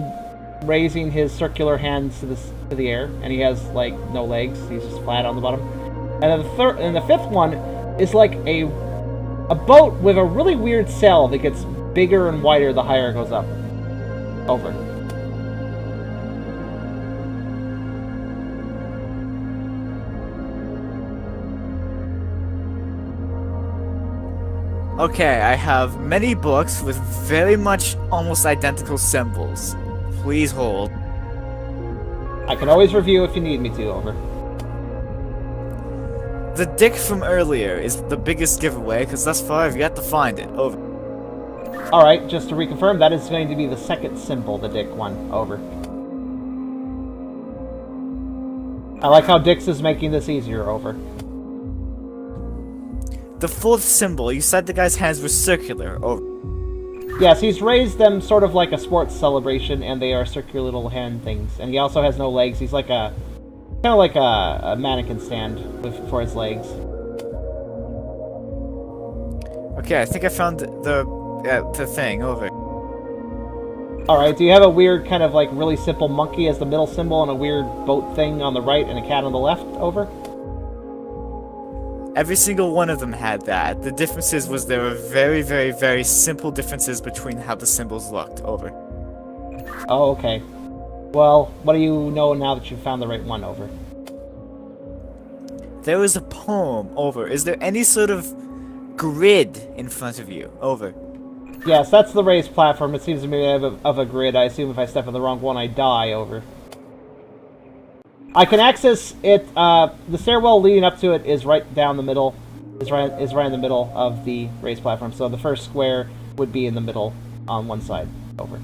raising his circular hands to the air, and he has like no legs. He's just flat on the bottom. And then the fifth one is like a boat with a really weird sail that gets bigger and wider the higher it goes up. Over. Okay, I have many books with very much almost identical symbols. Please hold. I can always review if you need me to, over. The Dick from earlier is the biggest giveaway, because thus far I've yet to find it. Over. Alright, just to reconfirm, that is going to be the second symbol, the Dick one. Over. I like how Dix is making this easier. Over. The fourth symbol, you said the guy's hands were circular. Over. Yes, he's raised them sort of like a sports celebration, and they are circular little hand things. And he also has no legs. He's like a... kind of like a mannequin stand for his legs. Okay, I think I found the thing. Over. Alright, do you have a weird kind of like really simple monkey as the middle symbol and a weird boat thing on the right and a cat on the left? Over? Every single one of them had that. The differences was there were very, very, very simple differences between how the symbols looked. Over. Oh, okay. Well, what do you know now that you've found the right one? Over. There was a poem. Over. Is there any sort of grid in front of you? Over. Yes, that's the raised platform. It seems to me of a grid. I assume if I step on the wrong one, I die. Over. I can access it. The stairwell leading up to it is right down the middle. Is right in the middle of the raised platform. So the first square would be in the middle on one side. Over.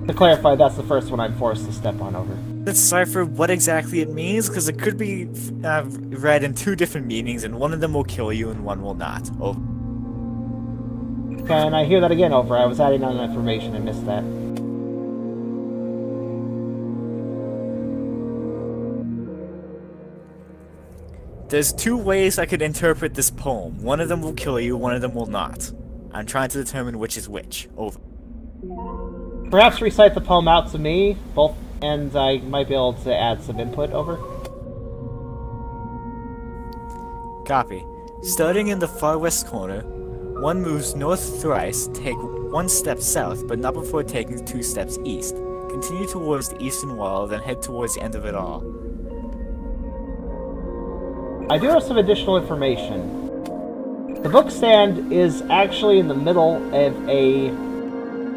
To clarify, that's the first one I'm forced to step on. Over. Decipher what exactly it means, because it could be read in two different meanings, and one of them will kill you and one will not. Over. Can I hear that again? Over. I was adding on information and missed that. There's two ways I could interpret this poem. One of them will kill you, one of them will not. I'm trying to determine which is which. Over. Perhaps recite the poem out to me, both, and I might be able to add some input. Over. Copy. Starting in the far west corner, one moves north thrice, take one step south, but not before taking 2 steps east. Continue towards the eastern wall, then head towards the end of it all. I do have some additional information. The book stand is actually in the middle of a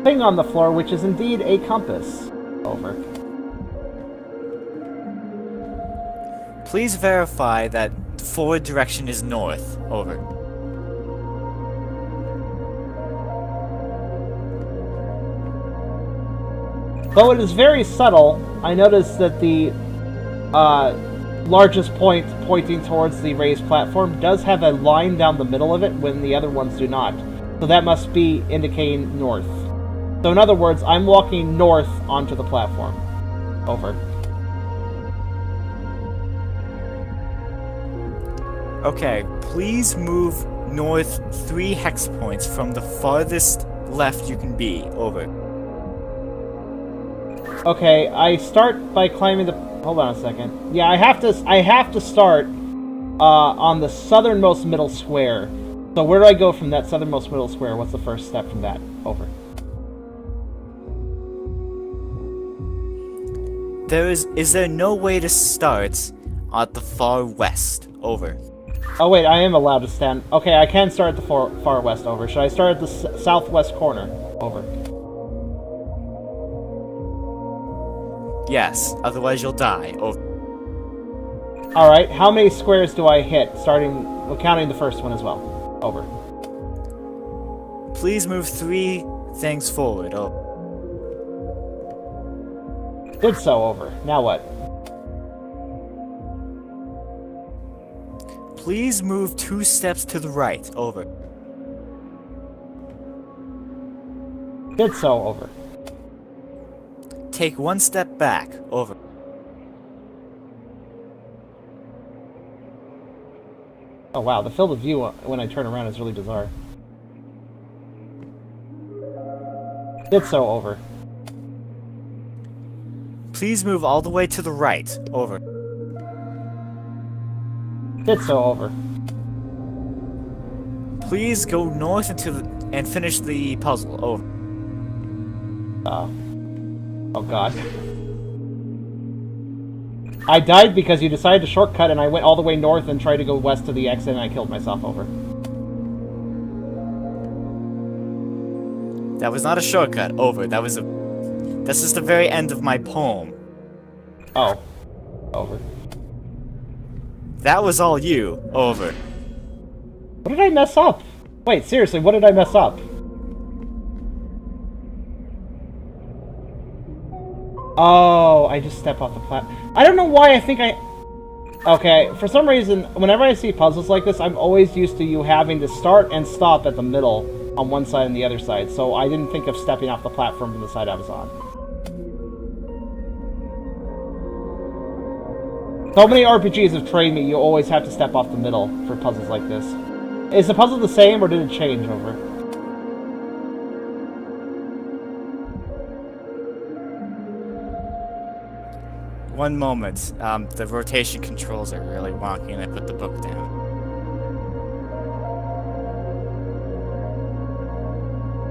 thing on the floor, which is indeed a compass. Over. Please verify that the forward direction is north. Over. Though it is very subtle, I noticed that the largest point pointing towards the raised platform does have a line down the middle of it when the other ones do not. So that must be indicating north. So in other words, I'm walking north onto the platform. Over. Okay, please move north 3 hex points from the farthest left you can be. Over. Okay, I start by climbing the... Hold on a second. Yeah, I have to start on the southernmost middle square. So where do I go from that southernmost middle square? What's the first step from that? Over. Is there no way to start at the far west? Over. Oh wait, I am allowed to stand. Okay, I can start at the far west. Over. Should I start at the southwest corner? Over. Yes, otherwise you'll die. Over. Alright, how many squares do I hit, counting the first one as well? Over. Please move 3 things forward. Over. Did so. Over. Now what? Please move 2 steps to the right. Over. Did so. Over. Take 1 step back. Over. Oh wow, the field of view when I turn around is really bizarre. Did so. Over. Please move all the way to the right. Over. Did so. Over. Please go north and finish the puzzle. Over. Oh god. I died because you decided to shortcut and I went all the way north and tried to go west to the exit and I killed myself. Over. That was not a shortcut. Over. That's just the very end of my poem. Oh. Over. That was all you. Over. What did I mess up? Wait, seriously, what did I mess up? Oh, I just step off the platform. I don't know why I think I... Okay, for some reason, whenever I see puzzles like this, I'm always used to you having to start and stop at the middle on one side and the other side, so I didn't think of stepping off the platform from the side I was on. So many RPGs have trained me, you always have to step off the middle for puzzles like this. Is the puzzle the same, or did it change? Over? One moment. The rotation controls are really wonky and I put the book down.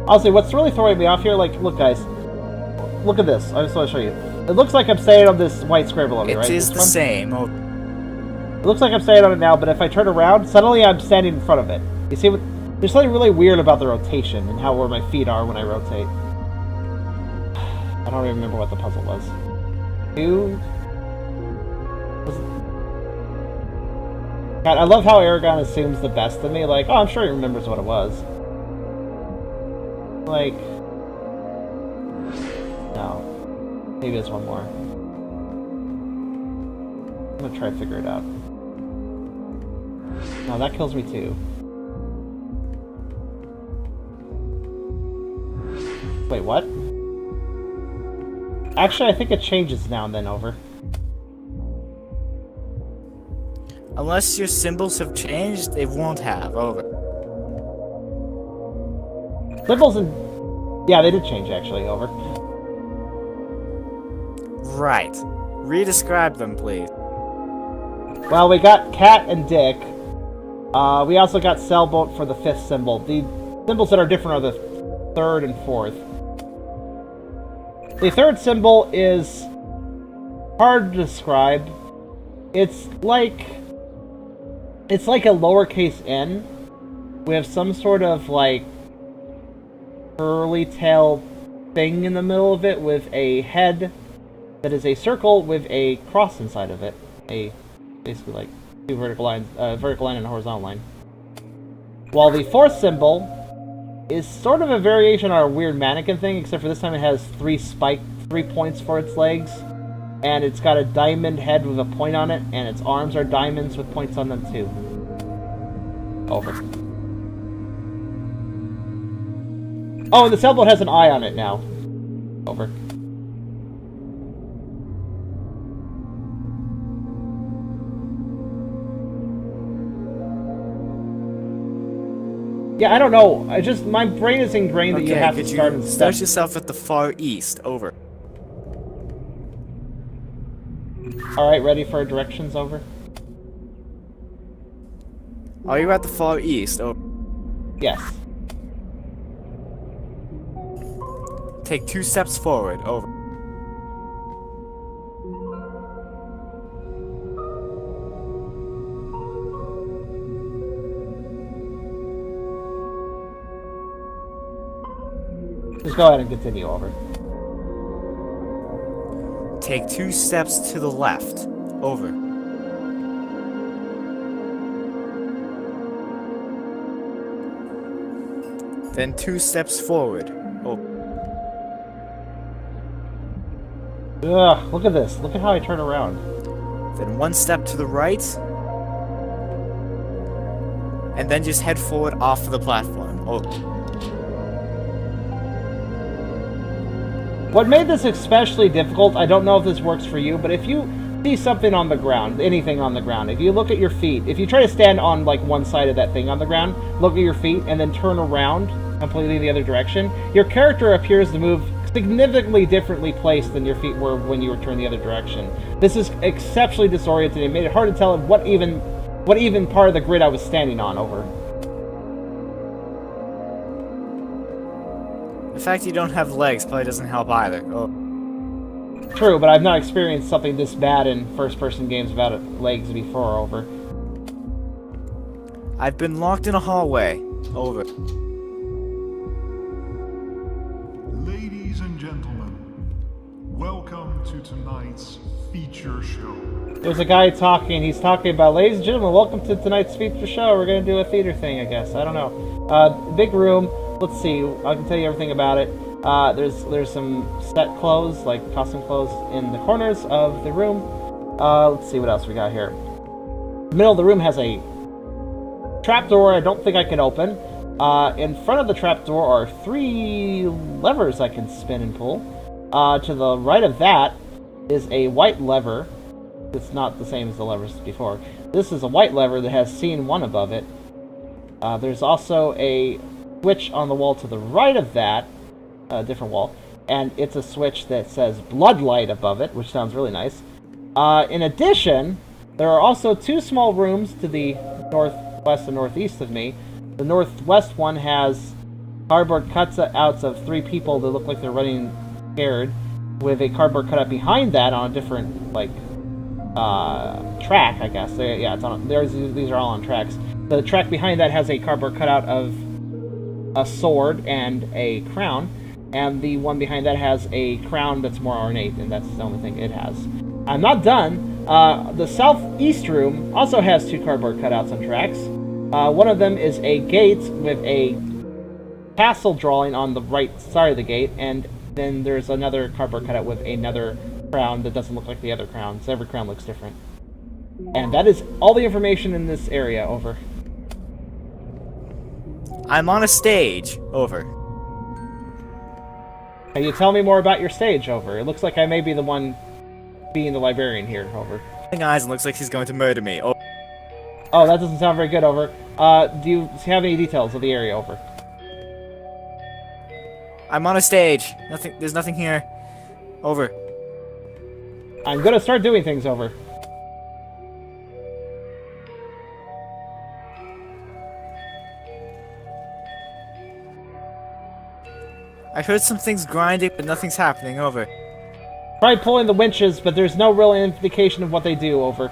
Honestly, what's really throwing me off here, like, look guys. Look at this. I just want to show you. It looks like I'm standing on this white square below me, right? It is the same. Oh. It looks like I'm standing on it now, but if I turn around, suddenly I'm standing in front of it. You see what? There's something really weird about the rotation and where my feet are when I rotate. I don't even remember what the puzzle was. God, I love how Aragon assumes the best of me. Like, oh, I'm sure he remembers what it was. Like, no. Maybe there's one more. I'm gonna try to figure it out. No, that kills me too. Wait, what? Actually, I think it changes now and then. Over. Unless your symbols have changed, they won't have. Over. Symbols and... Yeah, they did change, actually. Over. Right. Redescribe them, please. Well, we got Cat and Dick. We also got Sailboat for the 5th symbol. The symbols that are different are the 3rd and 4th. The third symbol is hard to describe. It's like a lowercase n with some sort of like curly tail thing in the middle of it with a head that is a circle with a cross inside of it. Basically like two vertical lines, vertical line and a horizontal line. While the fourth symbol is sort of a variation on a weird mannequin thing, except for this time it has three points for its legs, and it's got a diamond head with a point on it, and its arms are diamonds with points on them too. Over. Oh, and the sailboat has an eye on it now. Over. Yeah, I don't know. My brain is ingrained that you have to start and start yourself at the far east. Over. Alright, ready for directions? Over. Are you at the far east? Over. Yes. Take 2 steps forward. Over. Just go ahead and continue. Over. Take 2 steps to the left. Over. Then 2 steps forward. Over. Ugh, look at this. Look at how I turn around. Then 1 step to the right. And then just head forward off of the platform. Over. What made this especially difficult, I don't know if this works for you, but if you see something on the ground, anything on the ground, if you look at your feet, if you try to stand on like one side of that thing on the ground, look at your feet, and then turn around completely the other direction, your character appears to move significantly differently placed than your feet were when you were turned the other direction. This is exceptionally disorienting. It made it hard to tell what even part of the grid I was standing on. Over. The fact you don't have legs probably doesn't help either. Oh. True, but I've not experienced something this bad in first-person games without legs before. Over. I've been locked in a hallway. Over. Ladies and gentlemen, welcome to tonight's feature show. There's a guy talking. He's talking about, ladies and gentlemen, welcome to tonight's feature show. We're going to do a theater thing, I guess. I don't know. Big room. Let's see. I can tell you everything about it. There's some set clothes, like costume clothes, in the corners of the room. Let's see what else we got here. The middle of the room has a trapdoor I don't think I can open. In front of the trapdoor are 3 levers I can spin and pull. To the right of that is a white lever. It's not the same as the levers before. This is a white lever that has scene 1 above it. There's also a switch on the wall to the right of that, a different wall, and it's a switch that says Bloodlight above it, which sounds really nice. In addition, there are also 2 small rooms to the northwest and northeast of me. The northwest one has cardboard cutouts of 3 people that look like they're running scared, with a cardboard cutout behind that on a different, like, track, I guess. Yeah, it's on. These are all on tracks. The track behind that has a cardboard cutout of a sword and a crown, and the one behind that has a crown that's more ornate, and that's the only thing it has. I'm not done. The southeast room also has 2 cardboard cutouts on tracks. One of them is a gate with a castle drawing on the right side of the gate, and then there's another cardboard cutout with another crown that doesn't look like the other crown, so every crown looks different. And that is all the information in this area. Over. I'm on a stage. Over. Can you tell me more about your stage? Over. It looks like I may be the one being the librarian here. Over. Eyes and looks like he's going to murder me. Over. Oh, that doesn't sound very good. Over. Do you have any details of the area? Over. I'm on a stage. There's nothing here. Over. I'm gonna start doing things. Over. I heard some things grinding, but nothing's happening. Over. Try pulling the winches, but there's no real indication of what they do. Over.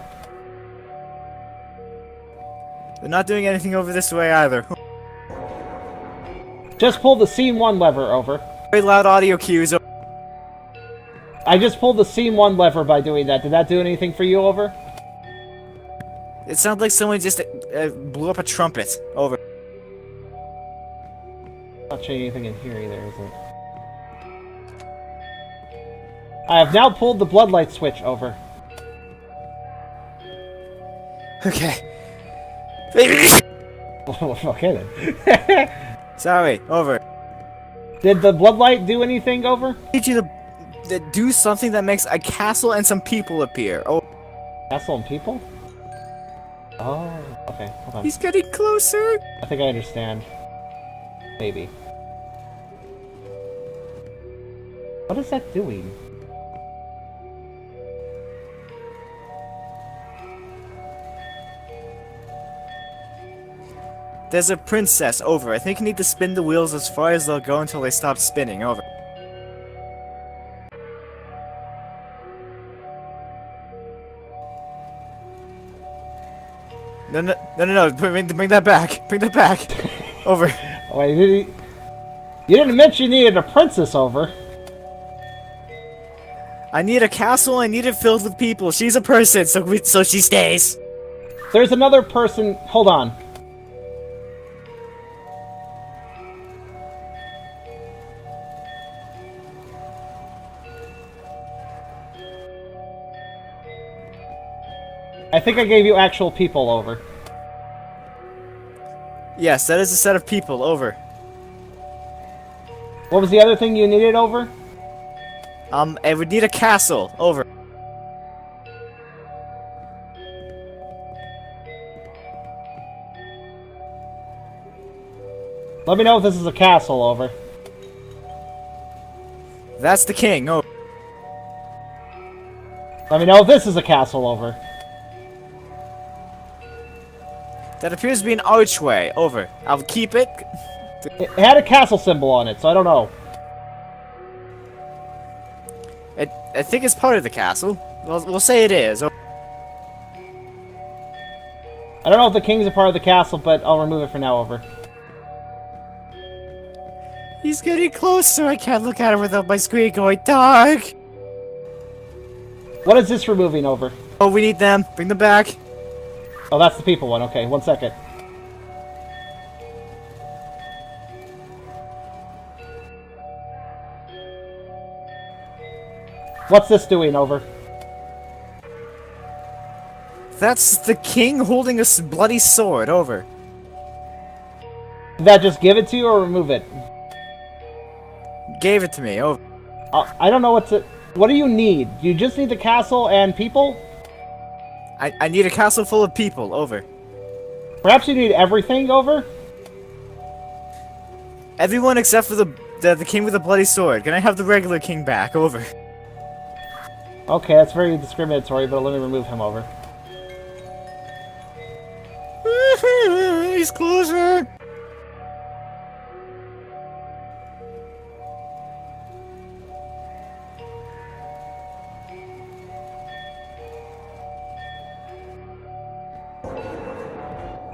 They're not doing anything over this way either. Just pull the scene 1 lever. Over. Very loud audio cues. I just pulled the scene 1 lever by doing that. Did that do anything for you? Over. It sounds like someone just blew up a trumpet. Over. Not changing anything in here either, is it? I have now pulled the bloodlight switch. Over. Okay. Okay then. Sorry. Over. Did the bloodlight do anything? Over. I need you to do something that makes a castle and some people appear. Oh. Castle and people? Oh, okay. Hold on. He's getting closer. I think I understand. Maybe. What is that doing? There's a princess. Over. I think you need to spin the wheels as far as they'll go until they stop spinning. Over. No. Bring that back. Bring that back. Over. Wait, you didn't mention you needed a princess. Over. I need a castle. I need it filled with people. She's a person, so she stays. There's another person. Hold on. I think I gave you actual people. Over. Yes, that is a set of people. Over. What was the other thing you needed? Over. I would need a castle. Over. Let me know if this is a castle. Over. That's the king. Over. Let me know if this is a castle. Over. That appears to be an archway. Over. I'll keep it. It had a castle symbol on it, so I don't know. I think it's part of the castle. We'll say it is. I don't know if the king's a part of the castle, but I'll remove it for now. Over. He's getting closer. I can't look at him without my screen going dark. What is this removing? Over. Oh, we need them. Bring them back. Oh, that's the people one. Okay, 1 second. What's this doing? Over. That's the king holding a bloody sword. Over. Did that just give it to you or remove it? Gave it to me. Over. I don't know what to... What do you need? You just need the castle and people? I need a castle full of people. Over. Perhaps you need everything. Over? Everyone except for the king with the bloody sword. Can I have the regular king back? Over. Okay, that's very discriminatory, but let me remove him. Over. He's closer.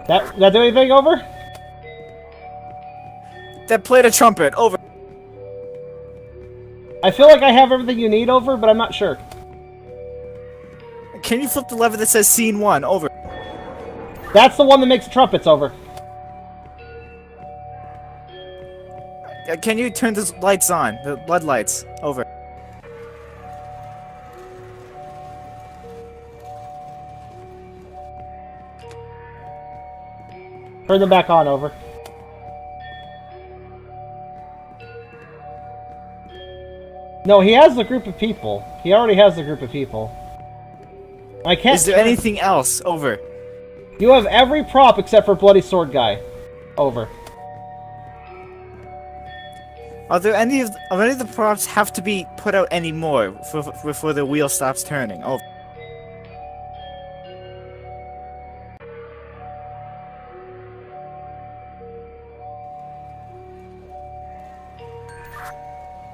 That do anything? Over? That played a trumpet. Over. I feel like I have everything you need. Over, but I'm not sure. Can you flip the lever that says scene 1? Over. That's the one that makes the trumpets. Over. Can you turn the lights on? The blood lights. Over. Turn them back on. Over. No, he has the group of people. He already has the group of people. I can't... Is there anything else? Over. You have every prop except for Bloody Sword Guy. Over. Are there any of the props have to be put out anymore before the wheel stops turning? Over.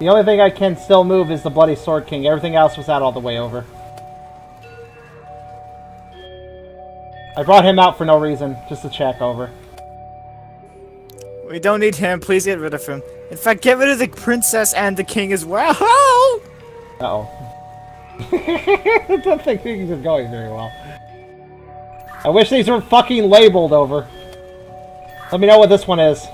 The only thing I can still move is the Bloody Sword King. Everything else was out all the way over. I brought him out for no reason, just to check over. We don't need him. Please get rid of him. In fact, get rid of the princess and the king as well. Uh-oh. I don't think things are going very well. I wish these were fucking labeled over. Let me know what this one is.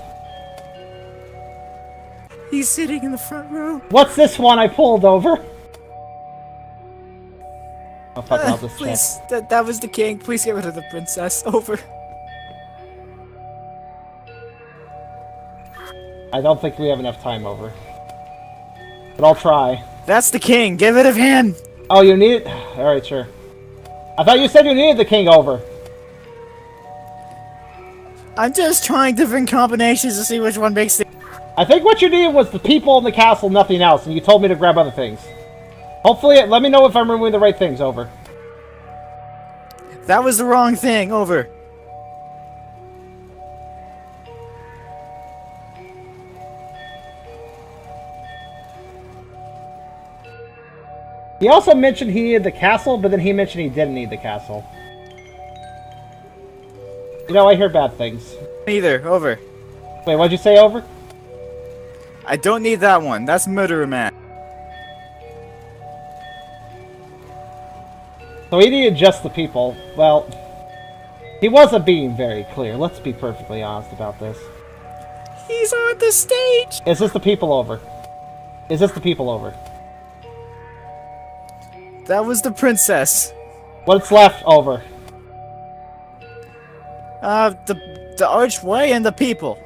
He's sitting in the front row. What's this one I pulled over? Oh fuck, I'll just check. Please, that was the king. Please get rid of the princess. Over. I don't think we have enough time over. But I'll try. That's the king. Get rid of him. Oh, you need it? Alright, sure. I thought you said you needed the king over. I'm just trying different combinations to see which one makes the... I think what you needed was the people in the castle, nothing else, and you told me to grab other things. Hopefully, let me know if I'm removing the right things, over. That was the wrong thing. Over. He also mentioned he needed the castle, but then he mentioned he didn't need the castle. You know, I hear bad things. Neither. Over. Wait, what'd you say, over? I don't need that one. That's Murderer Man. So he needed just the people. Well, he wasn't being very clear. Let's be perfectly honest about this. He's on the stage. Is this the people over? Is this the people over? That was the princess. What's left over? The archway and the people.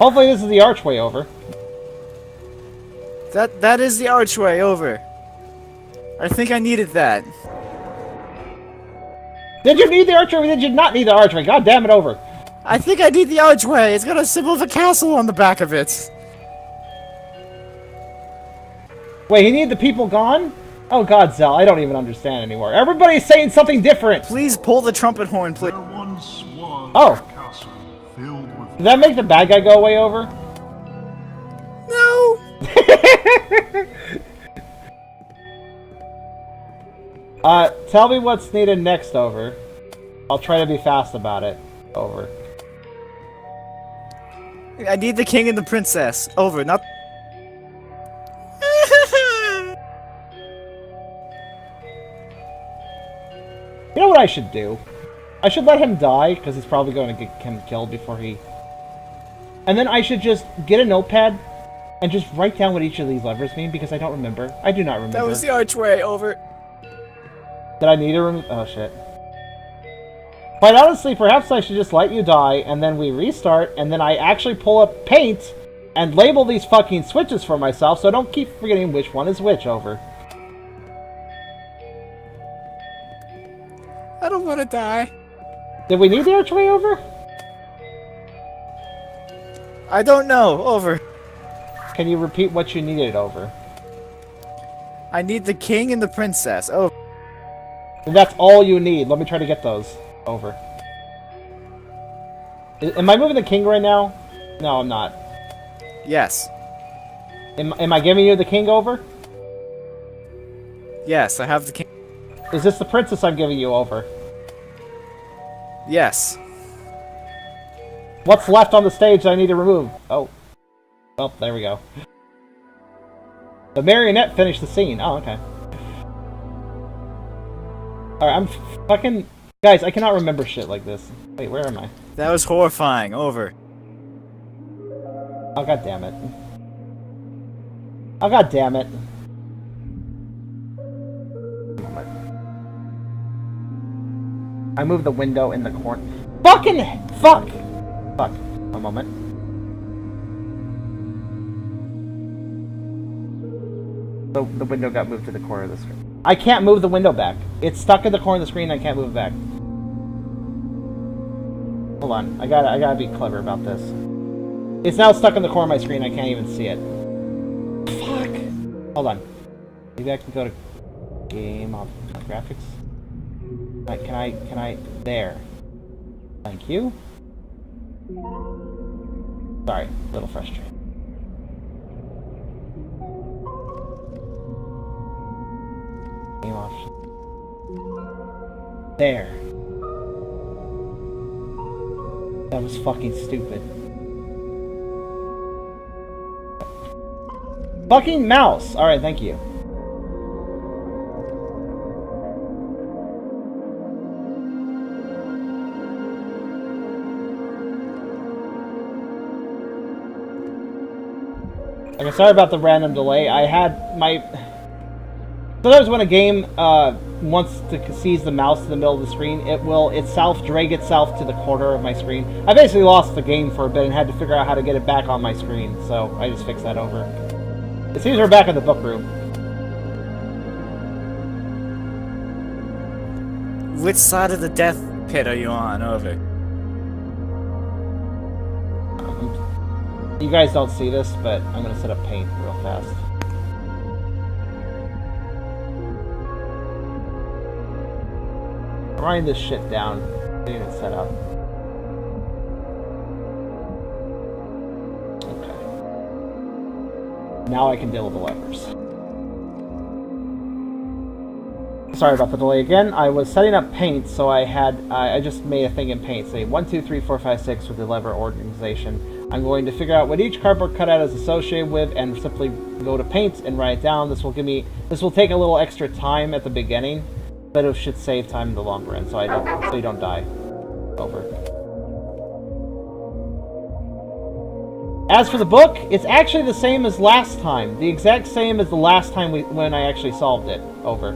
Hopefully this is the archway over. That is the archway. Over. I think I needed that. Did you need the archway or did you not need the archway? God damn it, over. I think I need the archway. It's got a symbol of a castle on the back of it. Wait, he needed the people gone? Oh god, Zell, I don't even understand anymore. Everybody's saying something different! Please pull the trumpet horn, please. There once was Oh. a castle filled with Did that make the bad guy go away, over? No. Tell me what's needed next, over. I'll try to be fast about it. Over. I need the king and the princess. Over, not... You know what I should do? I should let him die, because he's probably going to get him killed before he... And then I should just get a notepad and just write down what each of these levers mean, because I don't remember. I do not remember. That was the archway. Over. Did I need to remove... Oh, shit. Quite honestly, perhaps I should just let you die, and then we restart, and then I actually pull up paint and label these fucking switches for myself, so I don't keep forgetting which one is which, over. I don't want to die. Did we need the archway, over? I don't know. Over. Can you repeat what you needed, over? I need the king and the princess. Oh. And that's all you need. Let me try to get those. Over. Am I moving the king right now? No, I'm not. Yes. Am I giving you the king, over? Yes, I have the king. Is this the princess I'm giving you, over? Yes. What's left on the stage that I need to remove? Oh. Well, there we go. The marionette finished the scene. Oh, okay. Alright, I'm fucking... Guys, I cannot remember shit like this. Wait, where am I? That was horrifying. Over. Oh, god damn it. Oh, god damn it. I moved the window in the corner. Fucking... Fuck! Fuck. A moment. The window got moved to the corner of the screen. I can't move the window back. It's stuck in the corner of the screen and I can't move it back. Hold on. I gotta be clever about this. It's now stuck in the corner of my screen. I can't even see it. Fuck! Hold on. Maybe I can go to game of graphics. Can I? There. Thank you. Sorry, a little frustrated. There. That was fucking stupid. Fucking mouse! Alright, thank you. Okay, sorry about the random delay. I had my... Sometimes when a game wants to seize the mouse in the middle of the screen, it will itself drag itself to the corner of my screen. I basically lost the game for a bit and had to figure out how to get it back on my screen, so I just fixed that over. It seems we're back in the book room. Which side of the death pit are you on? Over. You guys don't see this, but I'm gonna set up paint real fast. Writing this shit down, getting it set up. Okay. Now I can deal with the levers. Sorry about the delay again. I was setting up paint, so I just made a thing in paint, say 1, 2, 3, 4, 5, 6 with the lever organization. I'm going to figure out what each cardboard cutout is associated with and simply go to paint and write it down. This will take a little extra time at the beginning, but it should save time in the long run, so you don't die. Over. As for the book, it's actually the same as last time. The exact same as the last time when I actually solved it. Over.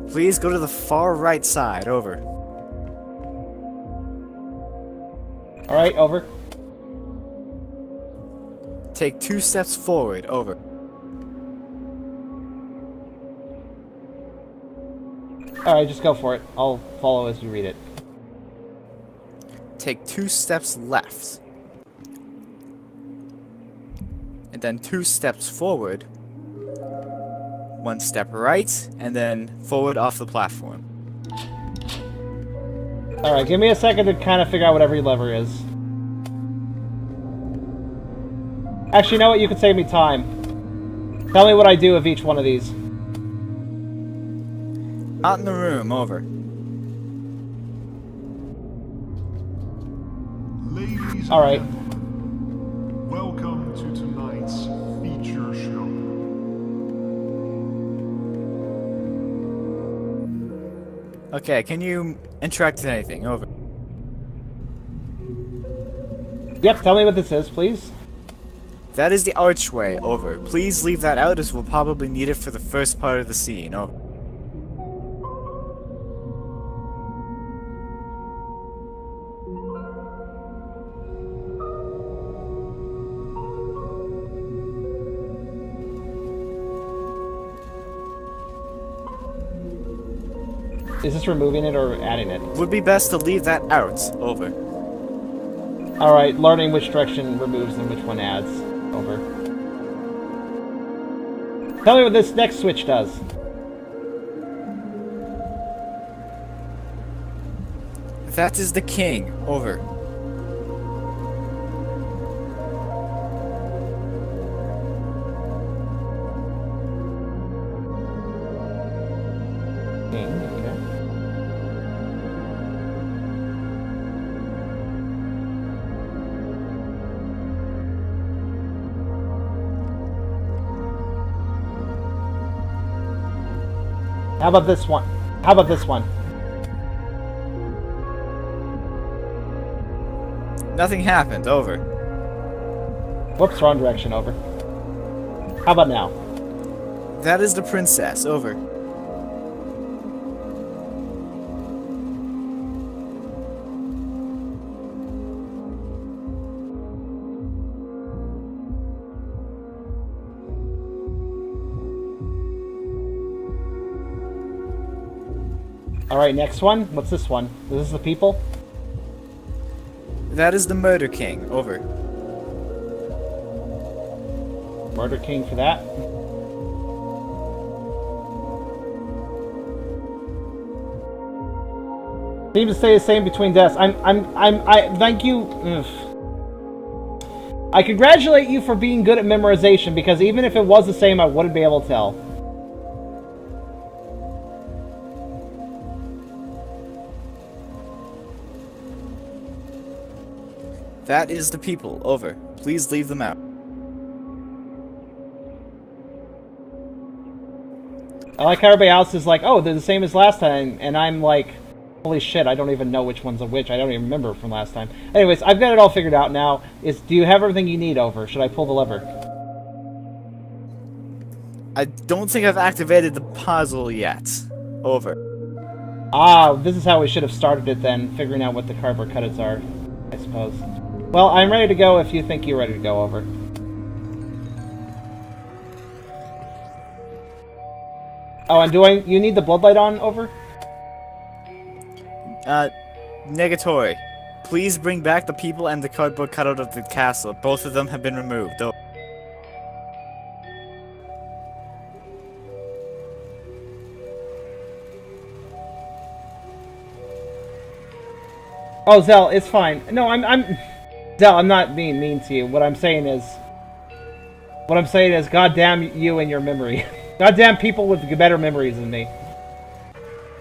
Please go to the far right side. Over. Alright, over. Take 2 steps forward. Over. Alright, just go for it. I'll follow as you read it. Take 2 steps left. And then 2 steps forward. 1 step right, and then forward off the platform. Alright, give me a second to kind of figure out what every lever is. Actually, you know what? You can save me time. Tell me what I do with each one of these. Not in the room. Over. Ladies Alright. and gentlemen, welcome to tonight's feature show. Okay, can you interact with anything? Over. Yep, tell me what this is, please. That is the archway. Over. Please leave that out as we'll probably need it for the first part of the scene. Over. Is this removing it or adding it? Would be best to leave that out. Over. Alright, learning which direction removes and which one adds. Over. Tell me what this next switch does. That is the king. Over. Okay. How about this one? How about this one? Nothing happened. Over. Whoops, wrong direction. Over. How about now? That is the princess. Over. Alright, next one. What's this one? Is this the people? That is the murder king. Over. Murder King for that. Seems to stay the same between deaths. I thank you. Ugh. I congratulate you for being good at memorization, because even if it was the same, I wouldn't be able to tell. That is the people. Over. Please leave them out. I like how everybody else is like, oh, they're the same as last time, and I'm like, holy shit, I don't even know which one's a which. I don't even remember from last time. Anyways, I've got it all figured out now. Do you have everything you need, Over? Should I pull the lever? I don't think I've activated the puzzle yet. Over. Ah, this is how we should have started it then, figuring out what the cardboard cutters are, I suppose. Well, I'm ready to go if you think you're ready to go, Over. Oh, and you need the bloodlight on, Over? Negatory. Please bring back the people and the cardboard cutout of the castle. Both of them have been removed. Oh, Zell, it's fine. No, Zell, I'm not being mean to you. What I'm saying is, goddamn you and your memory. Goddamn people with better memories than me.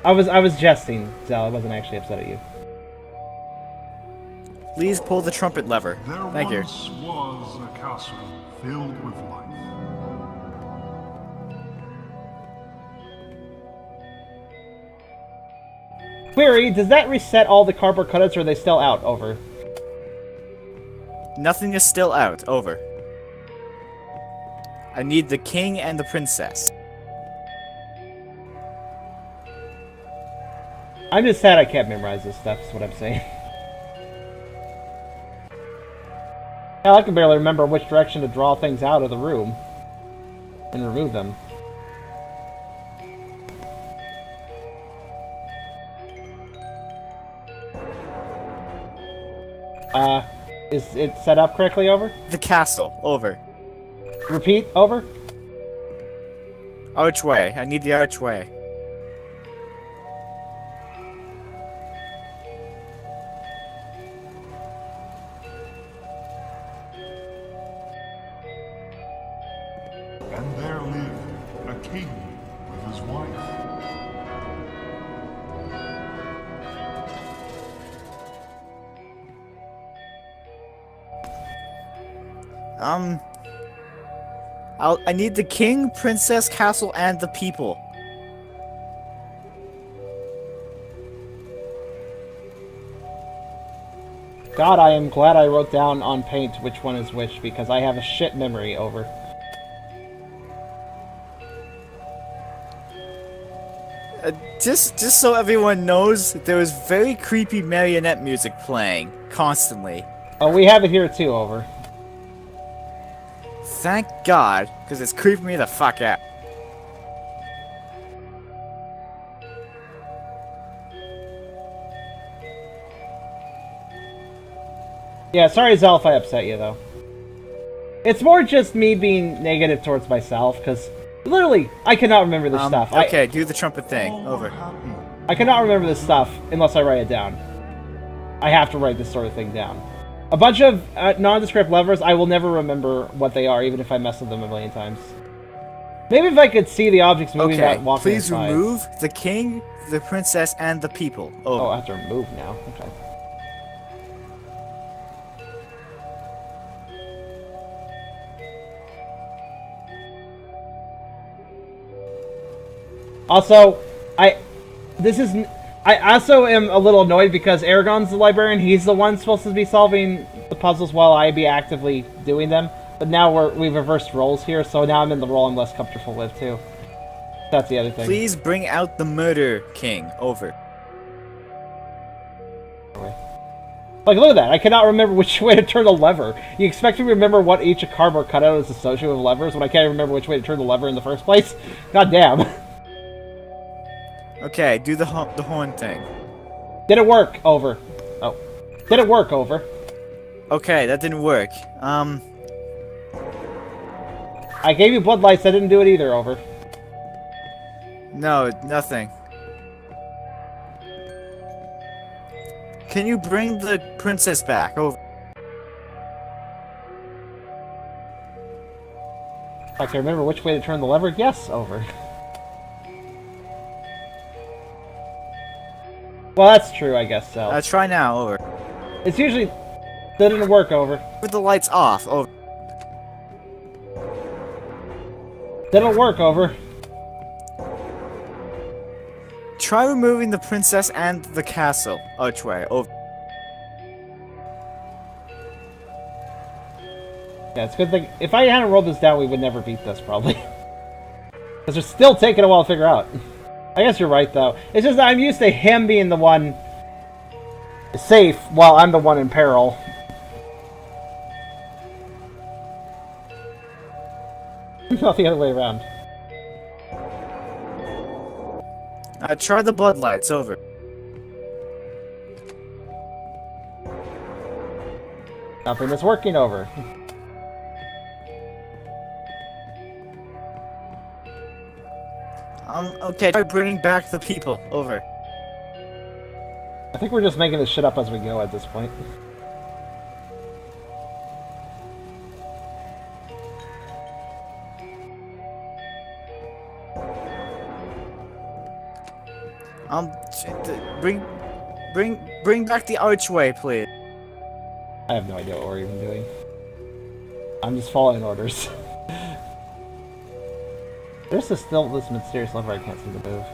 I was jesting, Zell. I wasn't actually upset at you. Please pull the trumpet lever. Thank you. There once was a castle filled with life. Query, does that reset all the cardboard cutouts, or are they still out? Over. Nothing is still out. Over. I need the king and the princess. I'm just sad I can't memorize this stuff, is what I'm saying. Hell, I can barely remember which direction to draw things out of the room and remove them. Is it set up correctly, Over? The castle. Over. Repeat, Over? Archway. I need the archway. And there lived a king with his wife. I need the king, princess, castle, and the people. God, I am glad I wrote down on paint which one is which, because I have a shit memory, Over. Just so everyone knows, there was very creepy marionette music playing constantly. Oh, we have it here too, Over. Thank God, because it's creeping me the fuck out. Yeah, sorry, Zell, if I upset you, though. It's more just me being negative towards myself, because literally, I cannot remember this stuff. Okay, do the trumpet thing. Over. I cannot remember this stuff unless I write it down. I have to write this sort of thing down. A bunch of nondescript levers, I will never remember what they are, even if I mess with them a million times. Maybe if I could see the objects moving without walking please inside. remove the king, the princess, and the people. Over. Oh, I have to remove now. Okay. Also, I also am a little annoyed because Aragon's the librarian. He's the one supposed to be solving the puzzles while I be actively doing them. But now we've reversed roles here, so now I'm in the role I'm less comfortable with too. That's the other thing. Please bring out the murder king. Over. Like, look at that. I cannot remember which way to turn the lever. You expect me to remember what each cardboard cutout is associated with levers when I can't remember which way to turn the lever in the first place? God damn. Okay, do the horn thing. Did it work? Over. Oh. Did it work? Over. Okay, that didn't work. I gave you blood lights. I didn't do it either. Over. No, nothing. Can you bring the princess back? Over. If I can remember which way to turn the lever, yes, over. Well, that's true, I guess so. Try now, over. It's usually... Didn't work, over. With the lights off, over. Didn't work, over. Try removing the princess and the castle archway, over. Yeah, it's a good thing. If I hadn't rolled this down, we would never beat this, probably. Because it's still taking a while to figure out. I guess you're right, though. It's just that I'm used to him being the one safe while I'm the one in peril. Not the other way around. Try the blood lights, over. Nothing is working, over. Okay, try bringing back the people, over. I think we're just making this shit up as we go at this point. Bring back the archway, please. I have no idea what we're even doing. I'm just following orders. There's still this mysterious lever I can't seem to move.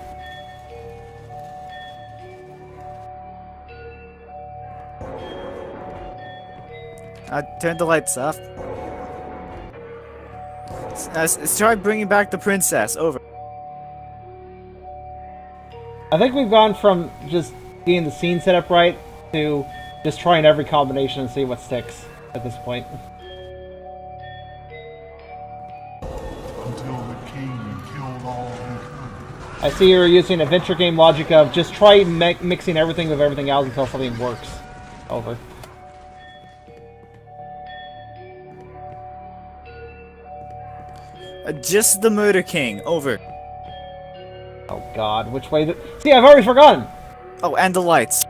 Turn the lights off. Let's try bringing back the princess, over. I think we've gone from just getting the scene set up right to just trying every combination and see what sticks at this point. Until the king killed all who could. I see you're using adventure game logic of just try mixing everything with everything else until something works. Over. Just the Murder King, over. Oh god, which way the... See, I've already forgotten! Oh, and the lights.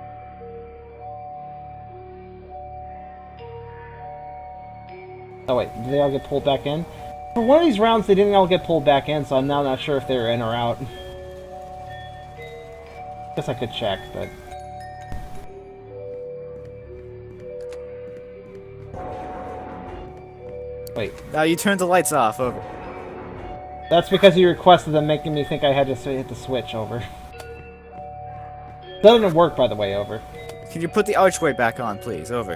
Oh wait, did they all get pulled back in? For one of these rounds, they didn't all get pulled back in, so I'm now not sure if they're in or out. Guess I could check, but... Wait. Now you turned the lights off, over. That's because you requested them, making me think I had to hit the switch, over. Doesn't work, by the way, over. Can you put the archway back on, please, over.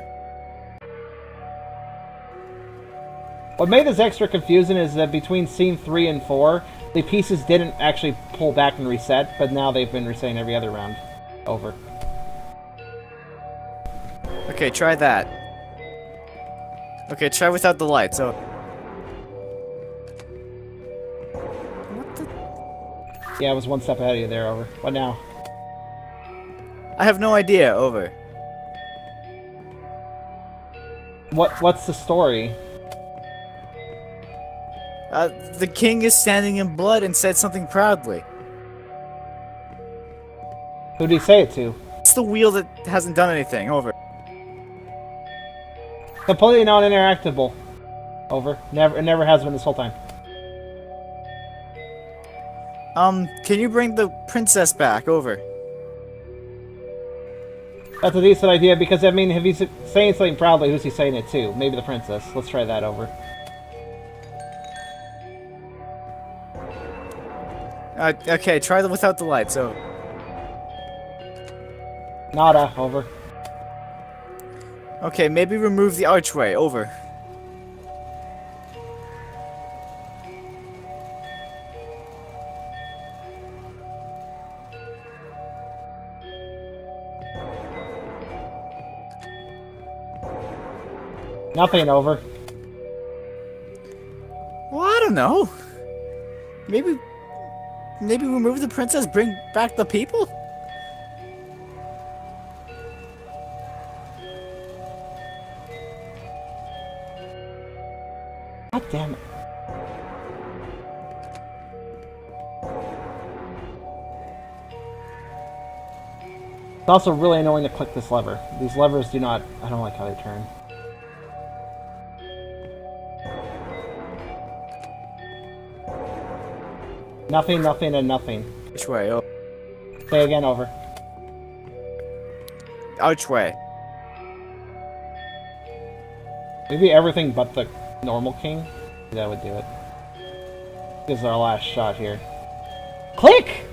What made this extra confusing is that between scene 3 and 4, the pieces didn't actually pull back and reset, but now they've been resetting every other round. Over. Okay, try that. Okay, try without the lights, over. Yeah, I was one step ahead of you there, over. What now? I have no idea, over. What's the story? The king is standing in blood and said something proudly. Who did he say it to? It's the wheel that hasn't done anything, over. Completely non-interactable. Over. It never has been this whole time. Can you bring the princess back, over? That's a decent idea, because, I mean, if he's saying something proudly, who's he saying it to? Maybe the princess. Let's try that, over. Okay, try them without the lights, over. Nada, over. Okay, maybe remove the archway, over. Nothing, over. Well, I don't know. Maybe remove the princess, bring back the people? God damn it. It's also really annoying to click this lever. These levers do not... I don't like how they turn. Nothing, nothing, and nothing. Which way? Oh. Say again, over. Which way? Maybe everything but the normal king? That would do it. This is our last shot here. Click!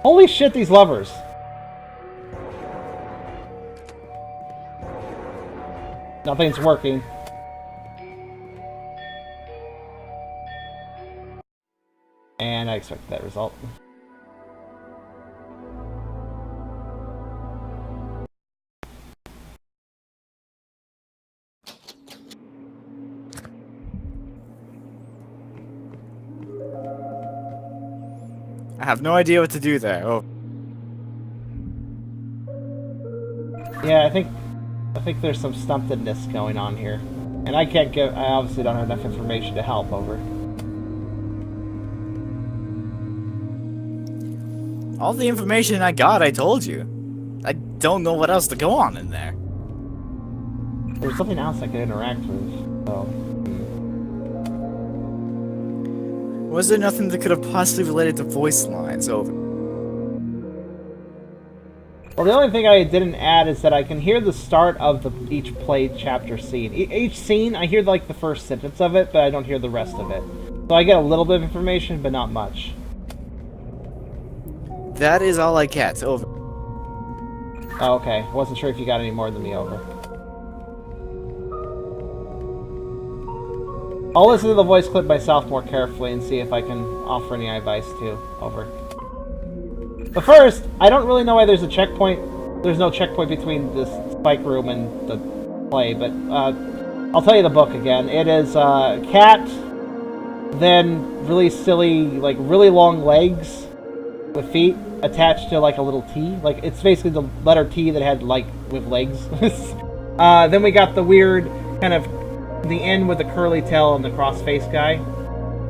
Holy shit, these levers. Nothing's working. And I expected that result. I have no idea what to do there. Oh. Yeah, I think there's some stumpedness going on here. And I obviously don't have enough information to help, over. All the information I got, I told you. I don't know what else to go on in there. There was something else I could interact with, so... Was there nothing that could have possibly related to voice lines? Over. Well, the only thing I didn't add is that I can hear the start of each play chapter scene. Each scene, I hear like the first sentence of it, but I don't hear the rest of it. So I get a little bit of information, but not much. That is all I get. Over. Oh, okay. I wasn't sure if you got any more than me, over. I'll listen to the voice clip myself more carefully and see if I can offer any advice too, over. But first, I don't really know why there's a checkpoint. There's no checkpoint between this spike room and the play, but I'll tell you the book again. It is cat, then really silly, like really long legs with feet attached to like a little T. Like it's basically the letter T that had like with legs. Then we got the weird kind of the end with the curly tail and the cross-face guy.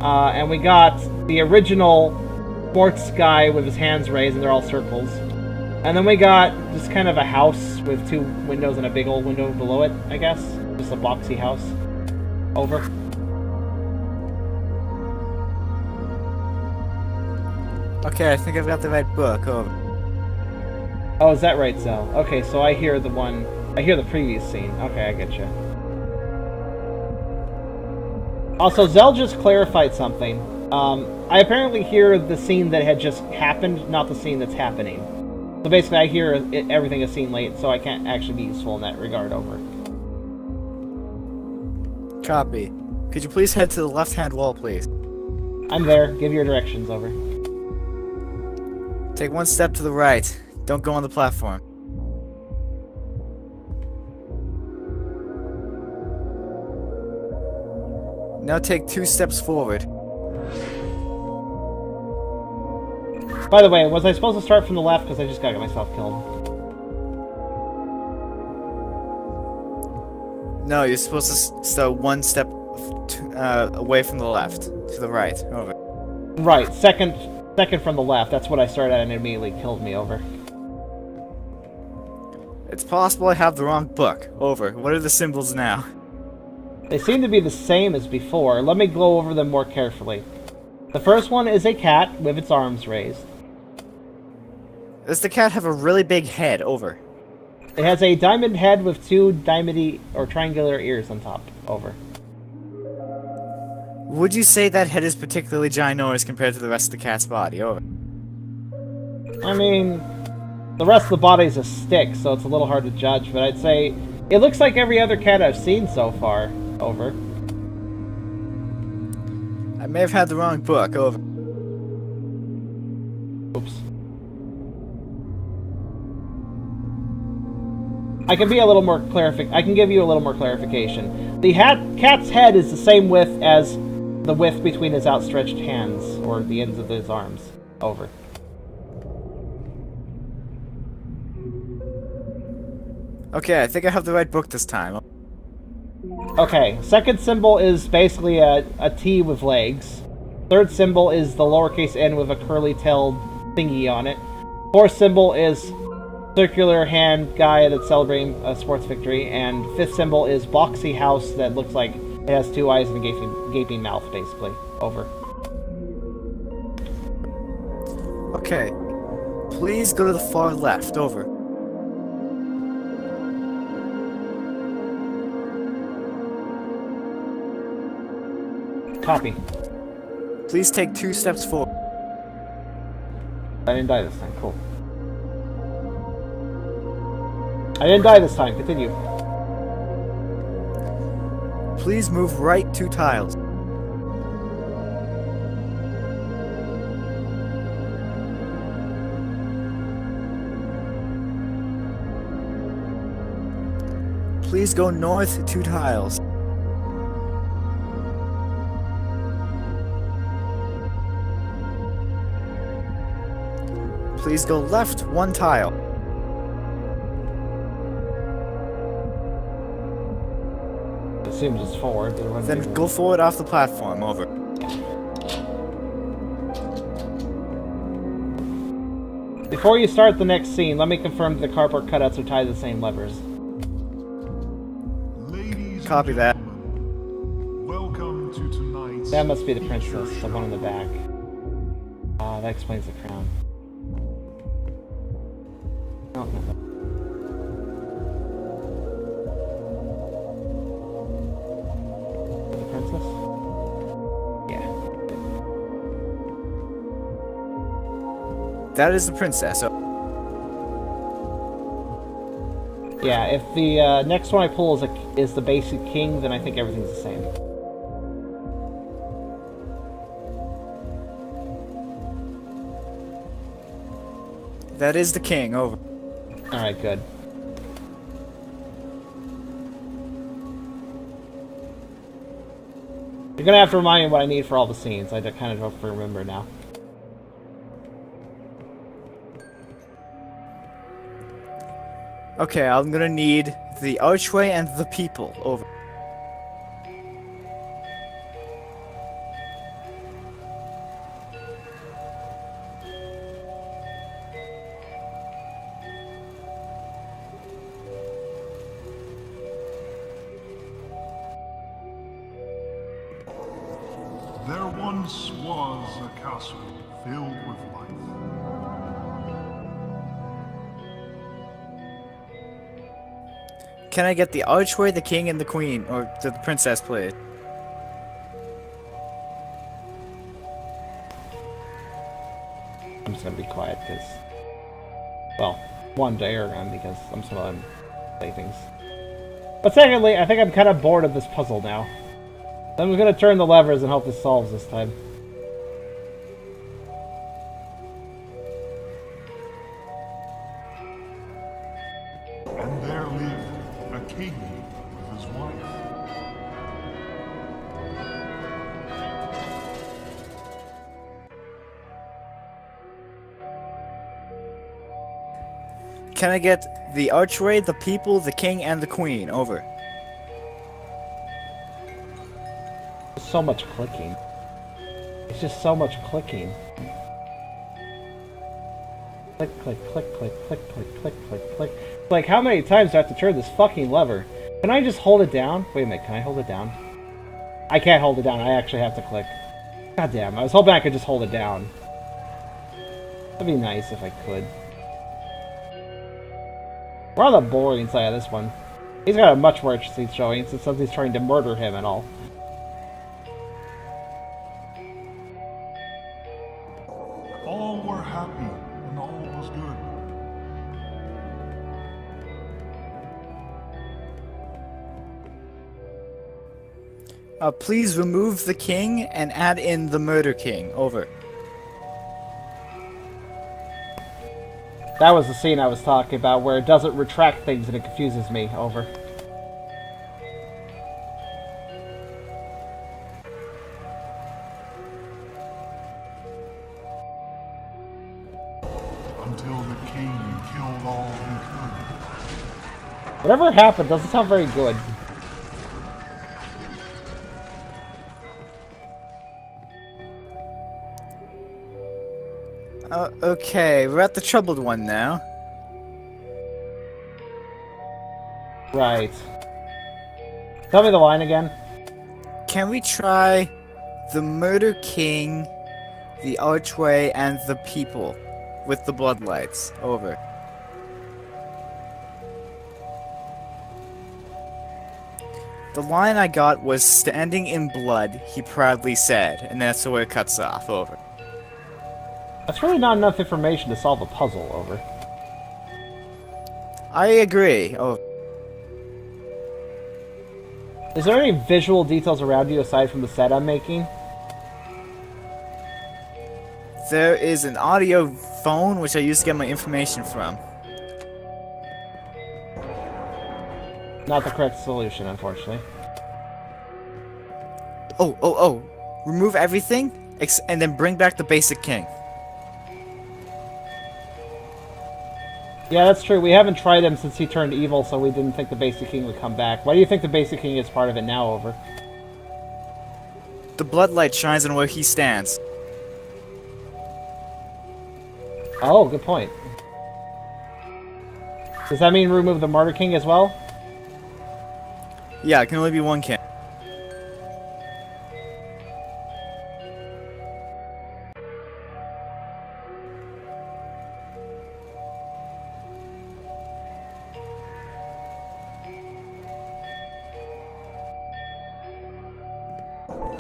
And we got the original sports guy with his hands raised and they're all circles. And then we got just kind of a house with two windows and a big old window below it, I guess. Just a boxy house. Over. Okay, I think I've got the right book. Over. Oh, is that right, Zell? Okay, so I hear the previous scene. Okay, I get you. Also, Zell just clarified something. I apparently hear the scene that had just happened, not the scene that's happening. So basically, I hear everything is seen late, so I can't actually be useful in that regard, over. Copy. Could you please head to the left-hand wall, please? I'm there. Give your directions, over. Take one step to the right. Don't go on the platform. Now take 2 steps forward. By the way, was I supposed to start from the left? Because I just got myself killed. No, you're supposed to start 1 step away from the left. To the right. Over. Right. Second from the left. That's what I started at and it immediately killed me, over. It's possible I have the wrong book. Over. What are the symbols now? They seem to be the same as before. Let me go over them more carefully. The first one is a cat with its arms raised. Does the cat have a really big head? Over. It has a diamond head with 2 diamondy or triangular ears on top. Over. Would you say that head is particularly ginormous compared to the rest of the cat's body? Over. I mean, the rest of the body is a stick, so it's a little hard to judge, but I'd say it looks like every other cat I've seen so far. Over. I may have had the wrong book. Over. Oops. I can be a little more I can give you a little more clarification. The cat's head is the same width as the width between his outstretched hands, or the ends of his arms. Over. Okay, I think I have the right book this time. Okay, second symbol is basically a T with legs. Third symbol is the lowercase n with a curly-tailed thingy on it. Fourth symbol is circular hand guy that's celebrating a sports victory. And fifth symbol is boxy house that looks like it has 2 eyes and a gaping mouth, basically. Over. Okay. Please go to the far left. Over. Copy. Please take 2 steps forward. I didn't die this time. Cool. I didn't die this time. Continue. Please move right 2 tiles. Please go north 2 tiles. Please go left 1 tile. I assume just forward. Then go forward off the platform. Over. Before you start the next scene, let me confirm that the cardboard cutouts are tied to the same levers. Ladies Copy and that. gentlemen, welcome to tonight's That must be the feature princess, the show. one in the back. That explains the crown. Oh, no. The princess? Yeah. That is the princess. Yeah, if the next one I pull is the basic king, then I think everything's the same. That is the king. Over. Alright, good. You're gonna have to remind me what I need for all the scenes. I kind of don't remember now. Okay, I'm gonna need the archway and the people. Over. There once was a castle filled with life. Can I get the archway, the king, and the queen, or the princess, please? I'm just gonna be quiet because, well, one, to Aragon because I'm just gonna let him say things. But secondly, I think I'm kind of bored of this puzzle now. I'm gonna turn the levers and hope this solves this time. And there lived a king with his wife. Can I get the archway, the people, the king, and the queen? Over. So much clicking. It's just so much clicking. Click, click, click, click, click, click, click, click, click. Like, how many times do I have to turn this fucking lever? Can I just hold it down? Wait a minute, can I hold it down? I can't hold it down, I actually have to click. God damn, I was hoping I could just hold it down. That'd be nice if I could. We're on the boring side of this one. He's got a much more interesting showing since somebody's trying to murder him and all. All were happy and all was good. Please remove the king and add in the murder king. Over. That was the scene I was talking about, where it doesn't retract things and it confuses me. Over. Until the king killed all he could. Whatever happened doesn't sound very good. Okay, we're at the troubled one now. Right. Tell me the line again. Can we try the murder king the archway, and the people with the bloodlights. Over. The line I got was standing in blood, he proudly said, and that's where it cuts off. Over. That's really not enough information to solve a puzzle. Over. I agree. Over. Is there any visual details around you aside from the set I'm making? There is an audio phone which I used to get my information from. Not the correct solution, unfortunately. Oh. Remove everything, and then bring back the basic king. Yeah, that's true. We haven't tried him since he turned evil, so we didn't think the Basic King would come back. Why do you think the Basic King is part of it now, Over? The bloodlight shines on where he stands. Oh, good point. Does that mean remove the Martyr King as well? Yeah, it can only be one king.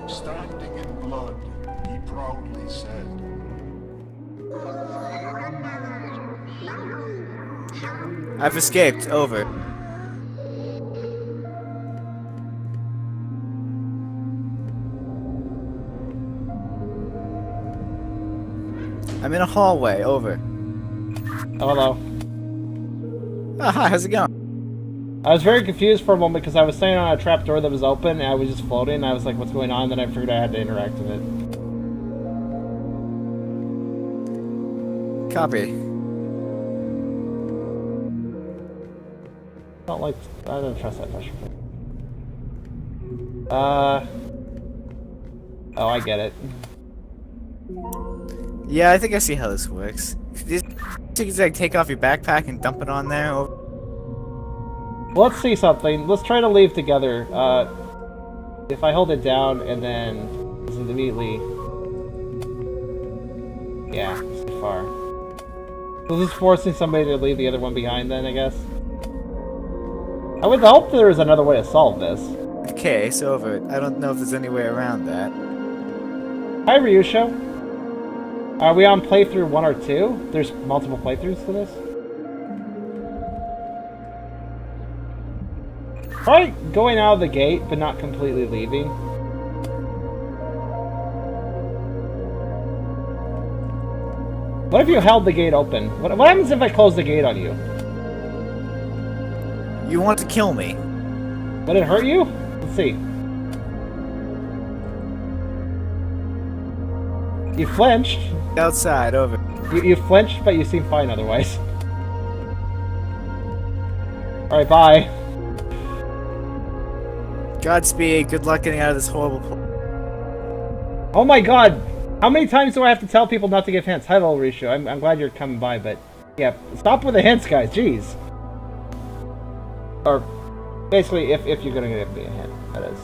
Standing in blood, he proudly said. I've escaped. Over. I'm in a hallway. Over. Oh, hello. Oh, hi, how's it going? I was very confused for a moment because I was standing on a trapdoor that was open and I was just floating. And I was like, what's going on? Then I figured I had to interact with it. Copy. I don't trust that pressure. Oh, I get it. Yeah, I think I see how this works. Just like take off your backpack and dump it on there. Over. Well, let's see something. Let's try to leave together. If I hold it down and then just immediately... Yeah, it's too far. So this is forcing somebody to leave the other one behind then, I guess? I would hope there is another way to solve this. Okay, so over. I don't know if there's any way around that. Hi, Ryusho. Are we on playthrough 1 or 2? There's multiple playthroughs to this? Try going out of the gate, but not completely leaving. What if you held the gate open? What happens if I close the gate on you? You want to kill me? Would it hurt you? Let's see. You flinched. Outside, over. You flinched, but you seem fine otherwise. Alright, bye. Godspeed, good luck getting out of this horrible Oh my god! How many times do I have to tell people not to give hints? Hello, Rishu. I'm glad you're coming by, but... Yeah, stop with the hints, guys. Jeez. Or, basically, if you're gonna give me a hint, that is.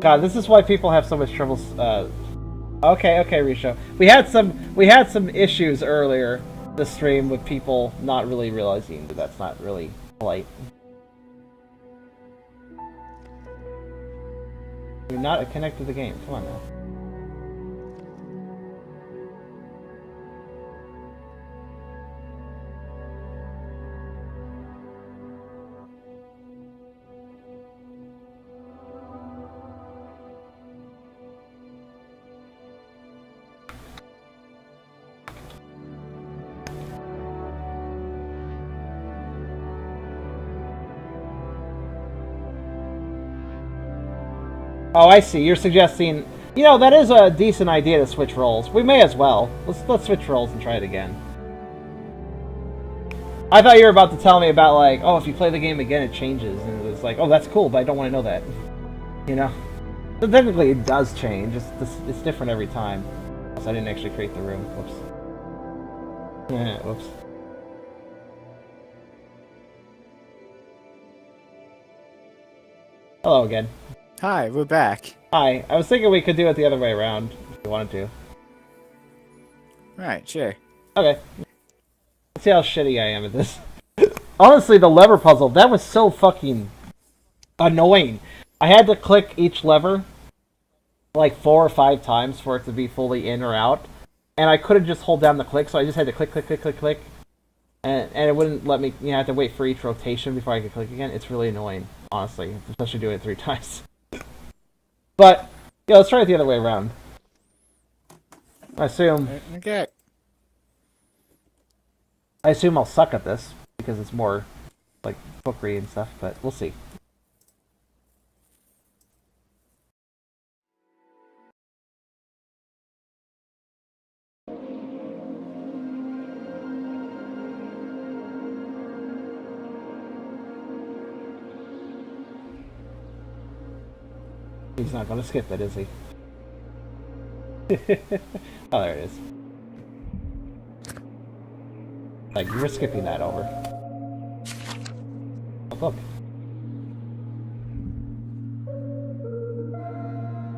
God, this is why people have so much trouble, Okay, Risho. We had some issues earlier this stream with people not really realizing that that's not really polite. You're not connected to the game. Come on now. Oh, I see. You're suggesting, you know, that is a decent idea to switch roles. We may as well. Let's switch roles and try it again. I thought you were about to tell me about, like, oh, if you play the game again, it changes, and it's like, oh, that's cool, but I don't want to know that. You know, so technically it does change. It's different every time. So I didn't actually create the room. Whoops. Whoops. Hello again. Hi, we're back. Hi. I was thinking we could do it the other way around if you wanted to. Right, sure. Okay. Let's see how shitty I am at this. Honestly, the lever puzzle, that was so fucking annoying. I had to click each lever like 4 or 5 times for it to be fully in or out. And I couldn't just hold down the click, so I just had to click, click, click, click, click. And it wouldn't let me, I had to wait for each rotation before I could click again. It's really annoying, honestly, especially doing it 3 times. But, yeah, let's try it the other way around. I assume Okay. I'll suck at this, because it's more, like, bookery and stuff, but we'll see. He's not gonna skip it, is he? Oh, there it is. Like, you were skipping that over. Oh, look.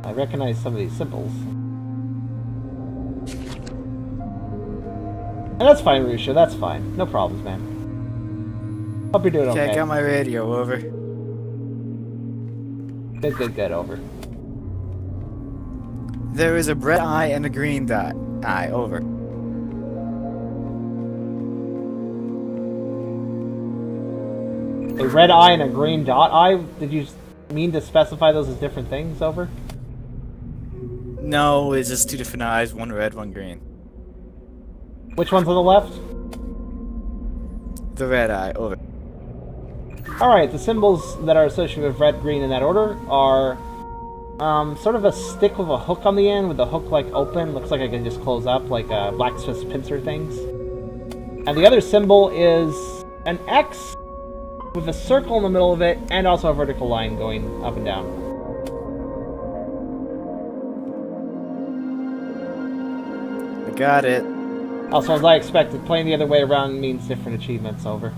I recognize some of these symbols. And that's fine, Rusha, that's fine. No problems, man. Hope you're doing okay. Okay, I got my radio, over. Good, over. There is a red eye and a green dot. Eye, over. A red eye and a green dot eye? Did you mean to specify those as different things, over? No, it's just 2 different eyes, one red, one green. Which one's on the left? The red eye, over. Alright, the symbols that are associated with red, green in that order are sort of a stick with a hook on the end, with the hook like open. Looks like I can just close up like blacksmith's pincer things. And the other symbol is an X with a circle in the middle of it, and also a vertical line going up and down. I got it. Also, as I expected, playing the other way around means different achievements, over.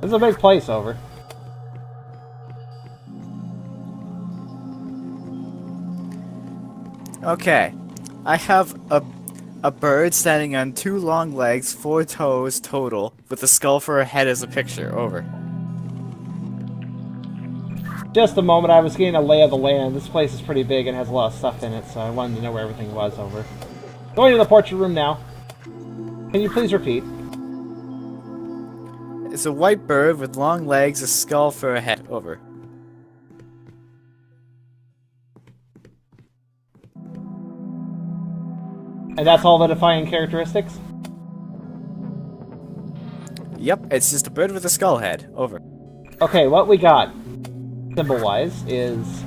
This is a big place, over. Okay. I have a bird standing on 2 long legs, 4 toes total, with a skull for a head as a picture, over. Just a moment, I was getting a lay of the land. This place is pretty big and has a lot of stuff in it, so I wanted to know where everything was, over. Going to the portrait room now. Can you please repeat? It's a white bird with long legs, a skull for a head, over. And that's all the defining characteristics? Yep, it's just a bird with a skull head, over. Okay, what we got, symbol-wise, is...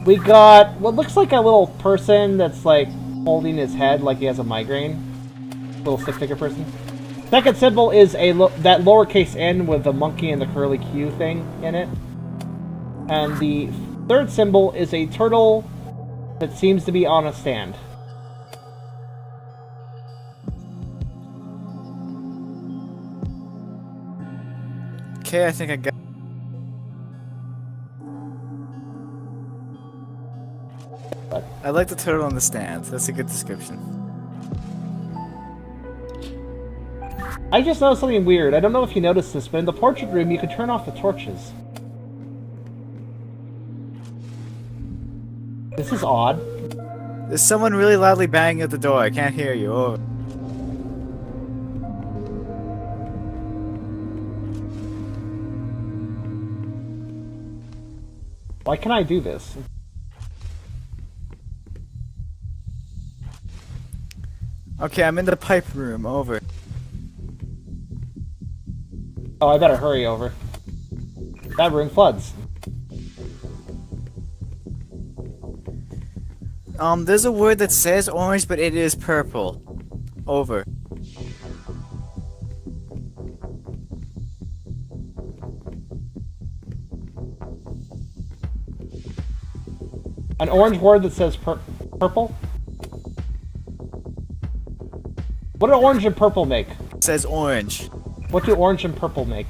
we got what looks like a little person that's, like, holding his head like he has a migraine. Little stick figure person. Second symbol is that lowercase n with the monkey and the curly Q thing in it. And the third symbol is a turtle that seems to be on a stand. Okay, I think I got... I like the turtle on the stand. That's a good description. I just noticed something weird. I don't know if you noticed this, but in the portrait room you can turn off the torches. This is odd. There's someone really loudly banging at the door. I can't hear you. Over. Why can I do this? Okay, I'm in the pipe room. Over. Oh, I better hurry, over. That room floods. There's a word that says orange, but it is purple. Over. An orange word that says purple? What do orange and purple make? It says orange. What do orange and purple make?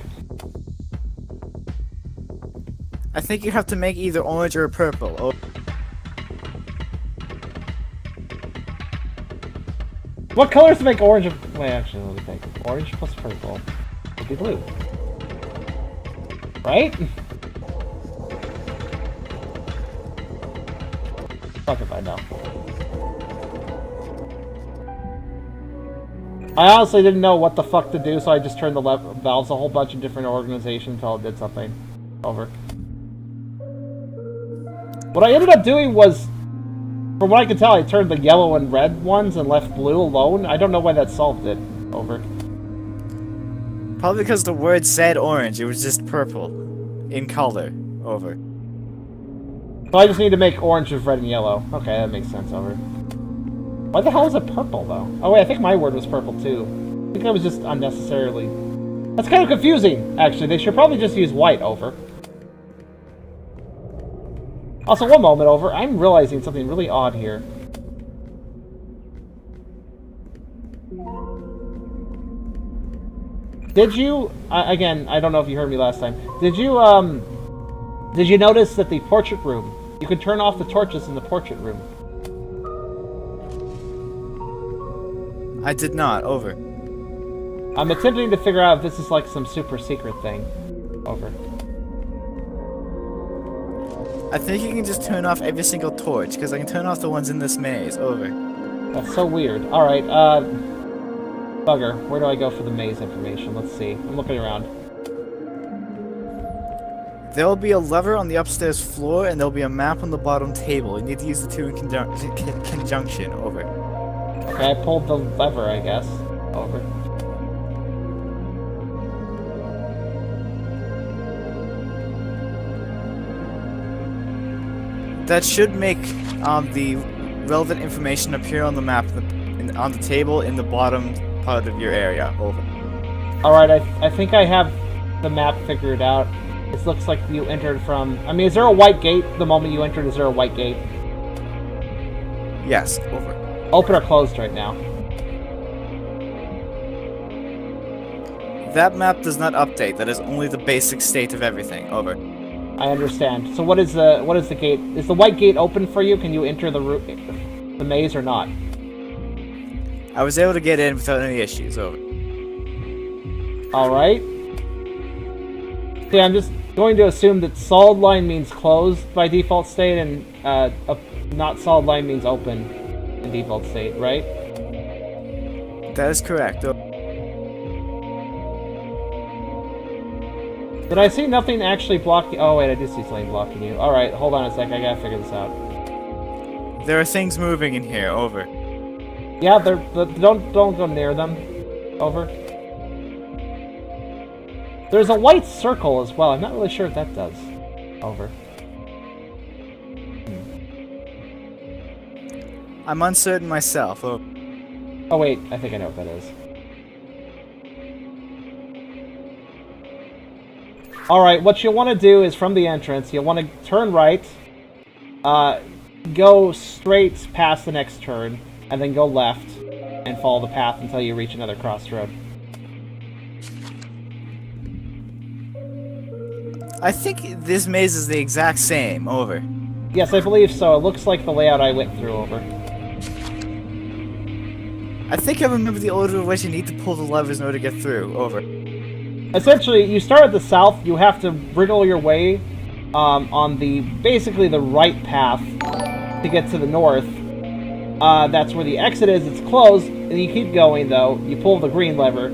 I think you have to make either orange or purple. Oh, What colors make orange and... Wait, actually, let me think. Orange plus purple would be blue. Right? Fuck if I know. I honestly didn't know what the fuck to do, so I just turned the valves a whole bunch of different organizations until it did something. Over. What I ended up doing was, from what I can tell, I turned the yellow and red ones and left blue alone. I don't know why that solved it. Over. probably because the word said orange. It was just purple in color. Over. So I just need to make orange with red and yellow. Okay, that makes sense. Over. Why the hell is it purple, though? Oh, wait, I think my word was purple, too. I think that was just unnecessarily... That's kind of confusing, actually. They should probably just use white. Over. Also, one moment. Over. I'm realizing something really odd here. Did you... again, I don't know if you heard me last time. Did you notice that the portrait room... You can turn off the torches in the portrait room. I did not. Over. I'm attempting to figure out if this is like some super secret thing. Over. I think you can just turn off every single torch, because I can turn off the ones in this maze. Over. That's so weird. Alright, Bugger, where do I go for the maze information? Let's see. I'm looking around. There will be a lever on the upstairs floor, and there will be a map on the bottom table. You need to use the two in conjunction. Over. Okay, I pulled the lever, I guess. Over. That should make the relevant information appear on the map on the table in the bottom part of your area. Over. Alright, I think I have the map figured out. It looks like you entered from... I mean, is there a white gate the moment you entered? Is there a white gate? Yes. Over. Open or closed right now? That map does not update. That is only the basic state of everything. Over. I understand. So what is the gate? Is the white gate open for you? Can you enter the maze or not? I was able to get in without any issues. Over. Alright. See, I'm just going to assume that solid line means closed by default state and not solid line means open in default state, right? That is correct. Did I see nothing actually blocking? Oh wait, I did see something blocking you. Alright, hold on a sec, I gotta figure this out. There are things moving in here. Over. Yeah, don't go near them. Over. There's a white circle as well. I'm not really sure what that does. Over. I'm uncertain myself. Over. Oh wait, I think I know what that is. Alright, what you'll want to do is from the entrance, you'll want to turn right, go straight past the next turn, and then go left, and follow the path until you reach another crossroad. I think this maze is the exact same. Over. Yes, I believe so. It looks like the layout I went through. Over. I think I remember the order in which you need to pull the levers in order to get through. Over. Essentially, you start at the south, you have to wriggle your way on basically the right path to get to the north. That's where the exit is, it's closed, and you keep going though, you pull the green lever,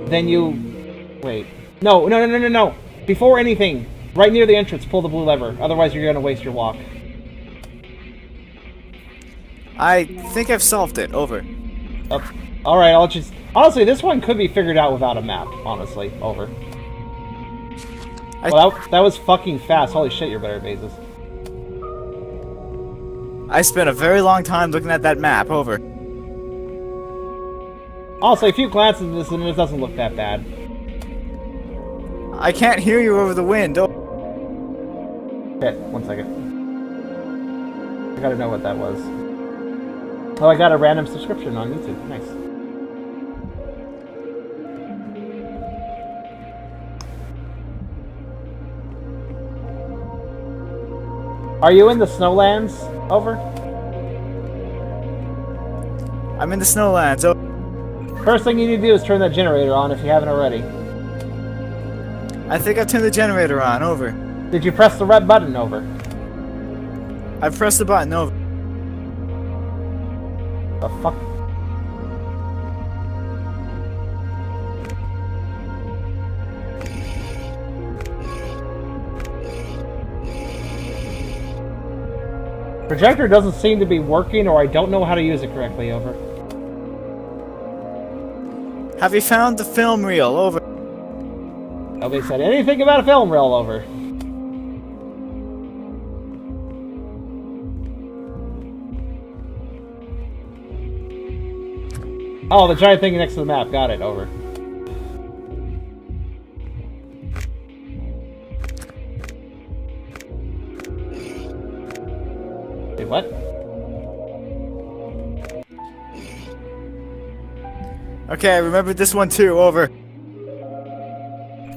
then you... Wait. No. Before anything, right near the entrance, pull the blue lever, otherwise you're gonna waste your walk. I think I've solved it. Over. Alright, I'll just... Honestly, this one could be figured out without a map, honestly. Over. Well, that was fucking fast. Holy shit, you're better at mazes. I spent a very long time looking at that map. Over. Honestly, if you glance at this, and it doesn't look that bad. I can't hear you over the wind. Okay, 1 second. I gotta know what that was. Oh, I got a random subscription on YouTube. Nice. Are you in the snowlands? Over. I'm in the snowlands. Oh, First thing you need to do is turn that generator on if you haven't already. I think I've turned the generator on. Over. Did you press the red button? Over. I've pressed the button. Over. The fuck? Projector doesn't seem to be working, or I don't know how to use it correctly. Over. Have you found the film reel? Over. Nobody said anything about a film reel. Over. Oh, the giant thing next to the map. Got it. Over. Wait, what? Okay, I remembered this one too. Over.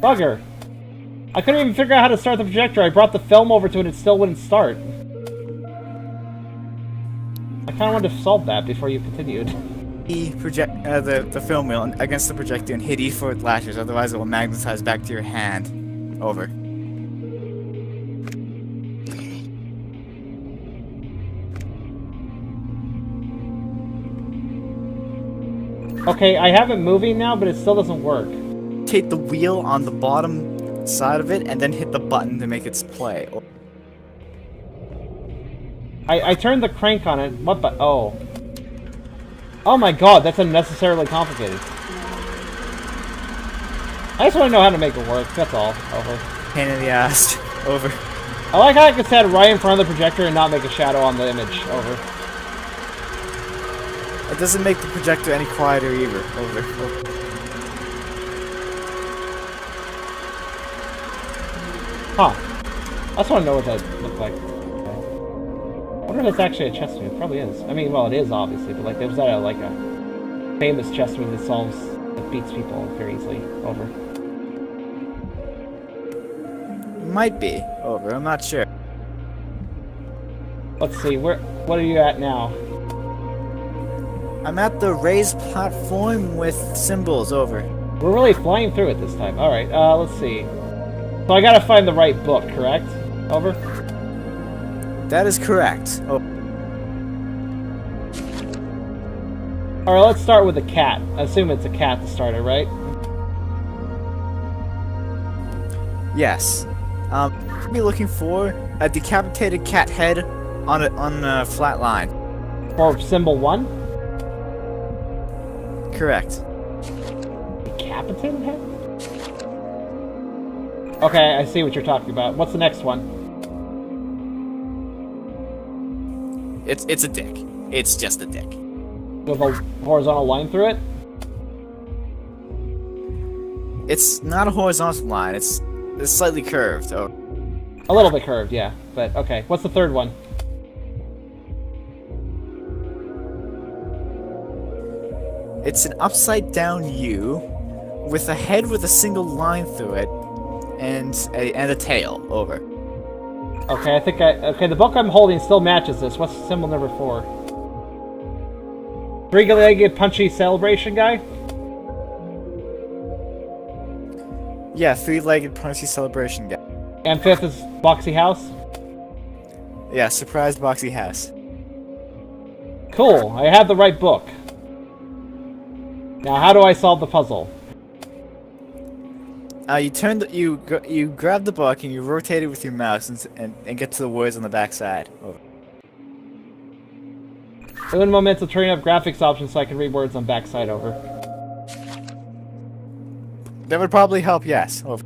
Bugger. I couldn't even figure out how to start the projector. I brought the film over to it and it still wouldn't start. I kind of wanted to solve that before you continued. The film wheel against the projector and hit E for lashes, otherwise it will magnetize back to your hand. Over. Okay, I have it moving now, but it still doesn't work. Take the wheel on the bottom side of it and then hit the button to make it play. I turned the crank on it. What but oh. Oh my god, that's unnecessarily complicated. I just want to know how to make it work, that's all. Over. Pain in the ass. Over. I like how I can stand right in front of the projector and not make a shadow on the image. Over. It doesn't make the projector any quieter either. Over. Over. Huh. I just want to know what that looked like. I wonder if that's actually a chess move. It probably is. I mean, well, it is obviously, but like, was that like a famous chess move that beats people very easily? Over. Might be. Over. I'm not sure. Let's see. What are you at now? I'm at the raised platform with symbols. Over. We're really flying through it this time. All right. Let's see. So I gotta find the right book, correct? Over. That is correct. Oh. Alright, let's start with a cat. I assume it's a cat to start it, right? Yes. Be looking for a decapitated cat head on a flat line. For symbol 1? Correct. Decapitated head? Okay, I see what you're talking about. What's the next one? It's a dick. It's just a dick. With a horizontal line through it? It's not a horizontal line. It's slightly curved. Oh. A little bit curved, yeah. But, okay. What's the third one? It's an upside down U with a head with a single line through it and a tail. Over. Okay, okay, the book I'm holding still matches this. What's symbol number 4? Three-legged punchy celebration guy? Yeah, three-legged punchy celebration guy. And 5th is boxy house? Yeah, surprised boxy house. Cool, I have the right book. Now, how do I solve the puzzle? You grab the book and you rotate it with your mouse and get to the words on the back side. Over. Un momento, turning up graphics options so I can read words on backside. Over. That would probably help. Yes. Over.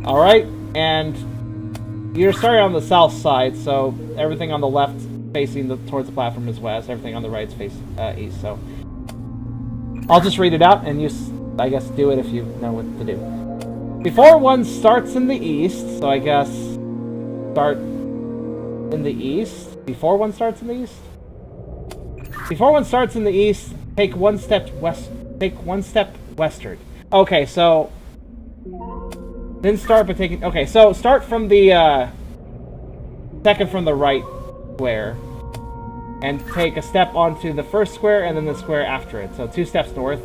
All right, and you're starting on the south side, so everything on the left facing towards the platform is west, everything on the right is facing east, so I'll just read it out, and you, I guess, do it if you know what to do. Before one starts in the east, so I guess start in the east? Before one starts in the east? Before one starts in the east, take one step west. Take one step westward. Okay, so then start by taking. Okay, so start from the second from the right square, and take a step onto the first square, and then the square after it. So 2 steps north,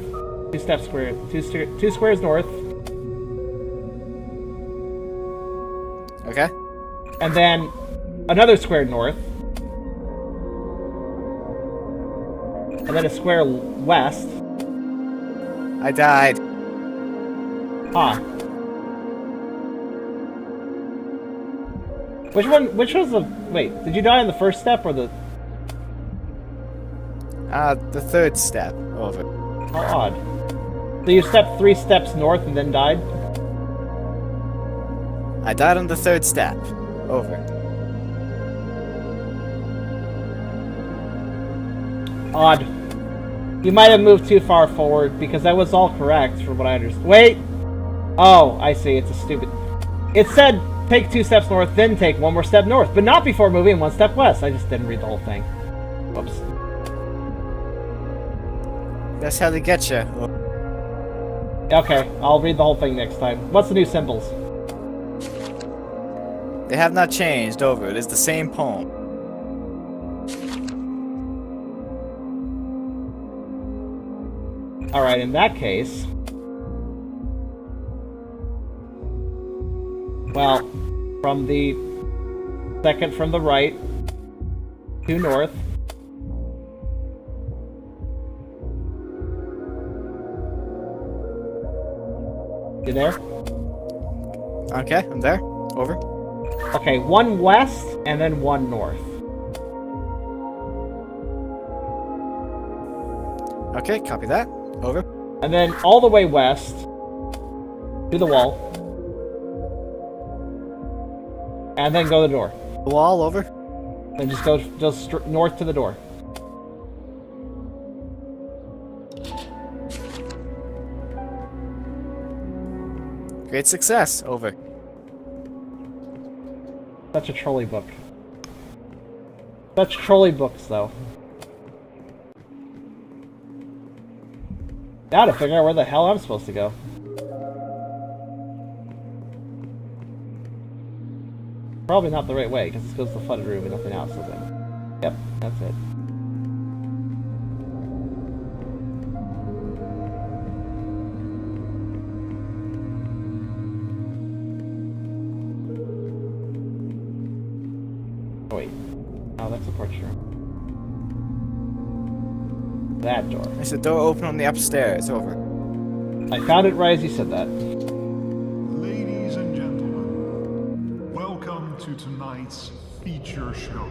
2 steps square, two squares north, Okay. and then another square north, and then a square west. I died. Huh. Which one? Which was the? Wait, did you die on the first step or the? The third step. Over. How odd. So you stepped 3 steps north and then died? I died on the third step. Over. Odd. You might have moved too far forward because that was all correct from what I understand. Wait! Oh, I see. It's a stupid. It said take 2 steps north, then take 1 more step north, but not before moving 1 step west. I just didn't read the whole thing. Whoops. That's how they get you. Okay, I'll read the whole thing next time. What's the new symbols? They have not changed. Over. It is the same poem. Alright, in that case... Well, from the second from the right to north. You there? Okay, I'm there. Over. Okay, 1 west and then 1 north. Okay, copy that. Over. And then all the way west to the wall. And then go to the door. The wall. Over. And just go north to the door. Great success. Over. Such a trolley book. Such trolley books, though. Now to figure out where the hell I'm supposed to go. Probably not the right way, because this goes to the flooded room and nothing else, does it? Yep, that's it. Oh, wait. Oh, that's the portrait room. That door. There's a door open on the upstairs. Over. I found it right as you said that. Ladies and gentlemen, welcome to tonight's feature show.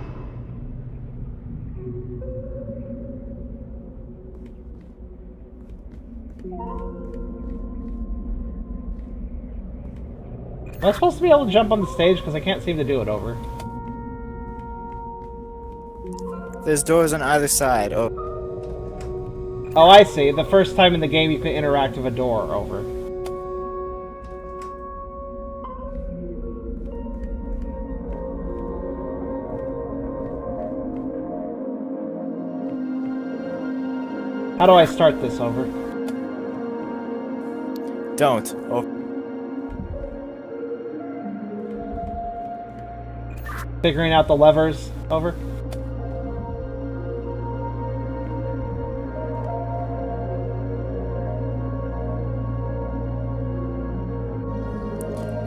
Am I supposed to be able to jump on the stage? Because I can't seem to do it over. There's doors on either side. Oh. Oh, I see. The first time in the game you can interact with a door over. How do I start this over? Don't. Oh. Figuring out the levers over?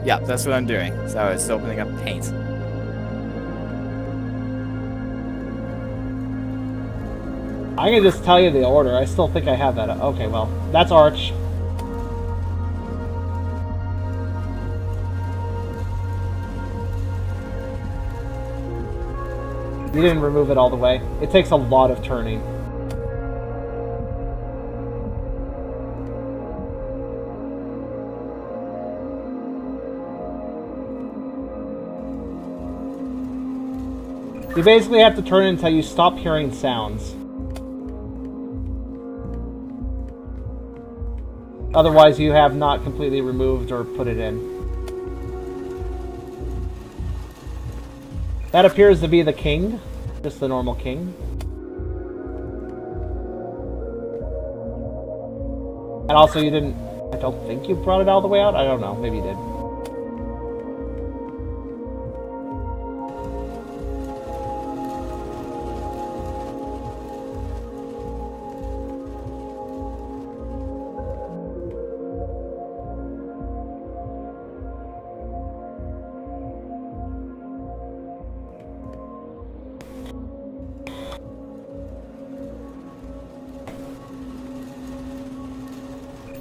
Yeah, that's what I'm doing. So it's opening up paint. I can just tell you the order. I still think I have that. Okay, well, that's Arch. You didn't remove it all the way. It takes a lot of turning. You basically have to turn it until you stop hearing sounds. Otherwise, you have not completely removed or put it in. That appears to be the king. Just the normal king. And also, you didn't... I don't think you brought it all the way out? I don't know. Maybe you did.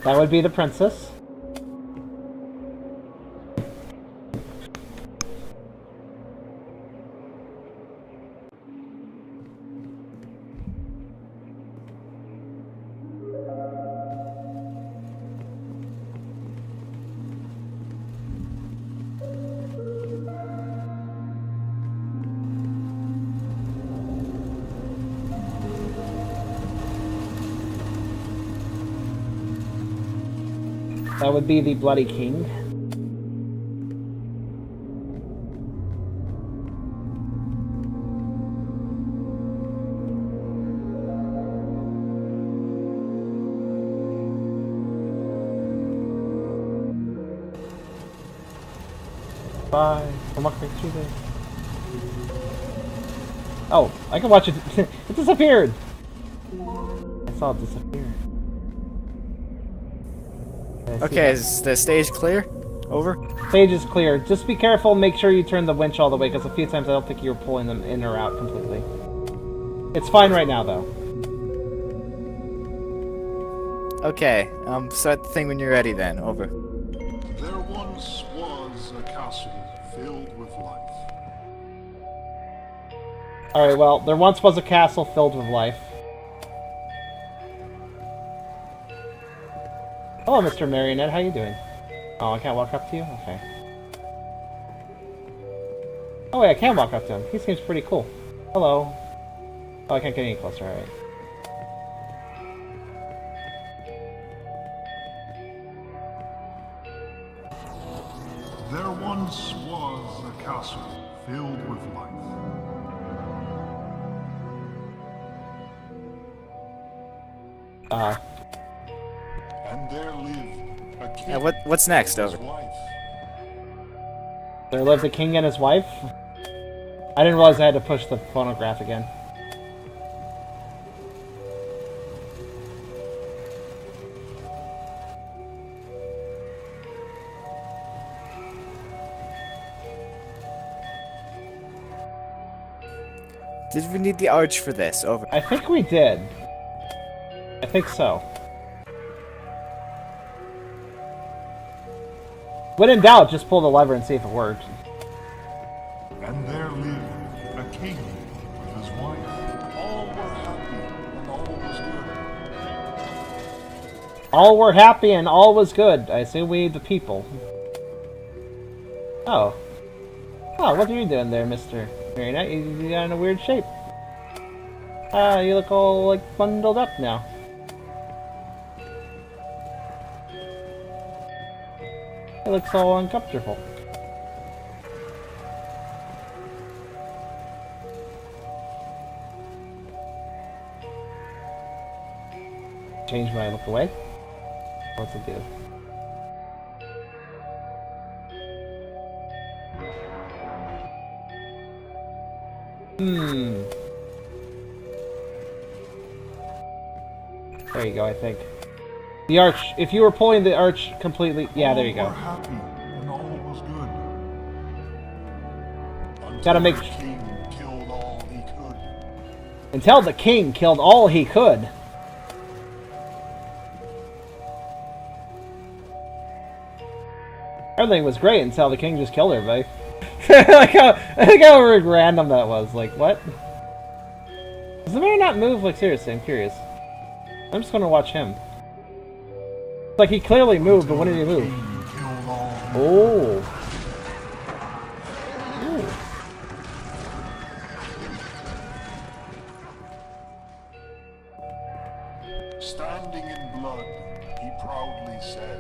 That would be the princess. That would be the Bloody King. Bye. Come on, quick, Tuesday. Oh, I can watch it. It disappeared. I saw it disappear. Okay, is the stage clear? Over? Stage is clear. Just be careful and make sure you turn the winch all the way, because a few times I don't think you were pulling them in or out completely. It's fine right now, though. Okay, start the thing when you're ready then. Over. There once was a castle filled with life. Alright, well, there once was a castle filled with life. Hello, Mr. Marionette. How you doing? Oh, I can't walk up to you? Okay. Oh, wait, I can walk up to him. He seems pretty cool. Hello. Oh, I can't get any closer. Alright. There once was a castle filled with life. And there lived a king Yeah, what's next? and his Over. wife. There lived a king and his wife? I didn't realize I had to push the phonograph again. Did we need the arch for this? Over. I think we did. I think so. When in doubt, just pull the lever and see if it works. And there lived a king with his wife. All were happy and all was good. All were happy and all was good. I assume we the people. Oh. Oh, what are you doing there, Mr. Marionette? You got in a weird shape. You look all, like, bundled up now. It looks all uncomfortable. Change when I look away? What's it do? There you go, I think. The arch, if you were pulling the arch completely... Yeah, there you All go. were happy and all was good. Until Gotta make... the king killed all he could. Until the king killed all he could. Everything was great until the king just killed everybody. I think how random that was. Like, what? Does the man not move? Like, seriously, I'm curious. I'm just gonna watch him. Like, he clearly moved, but when did he move? King killed all he Oh. Ooh. Standing in blood, he proudly said.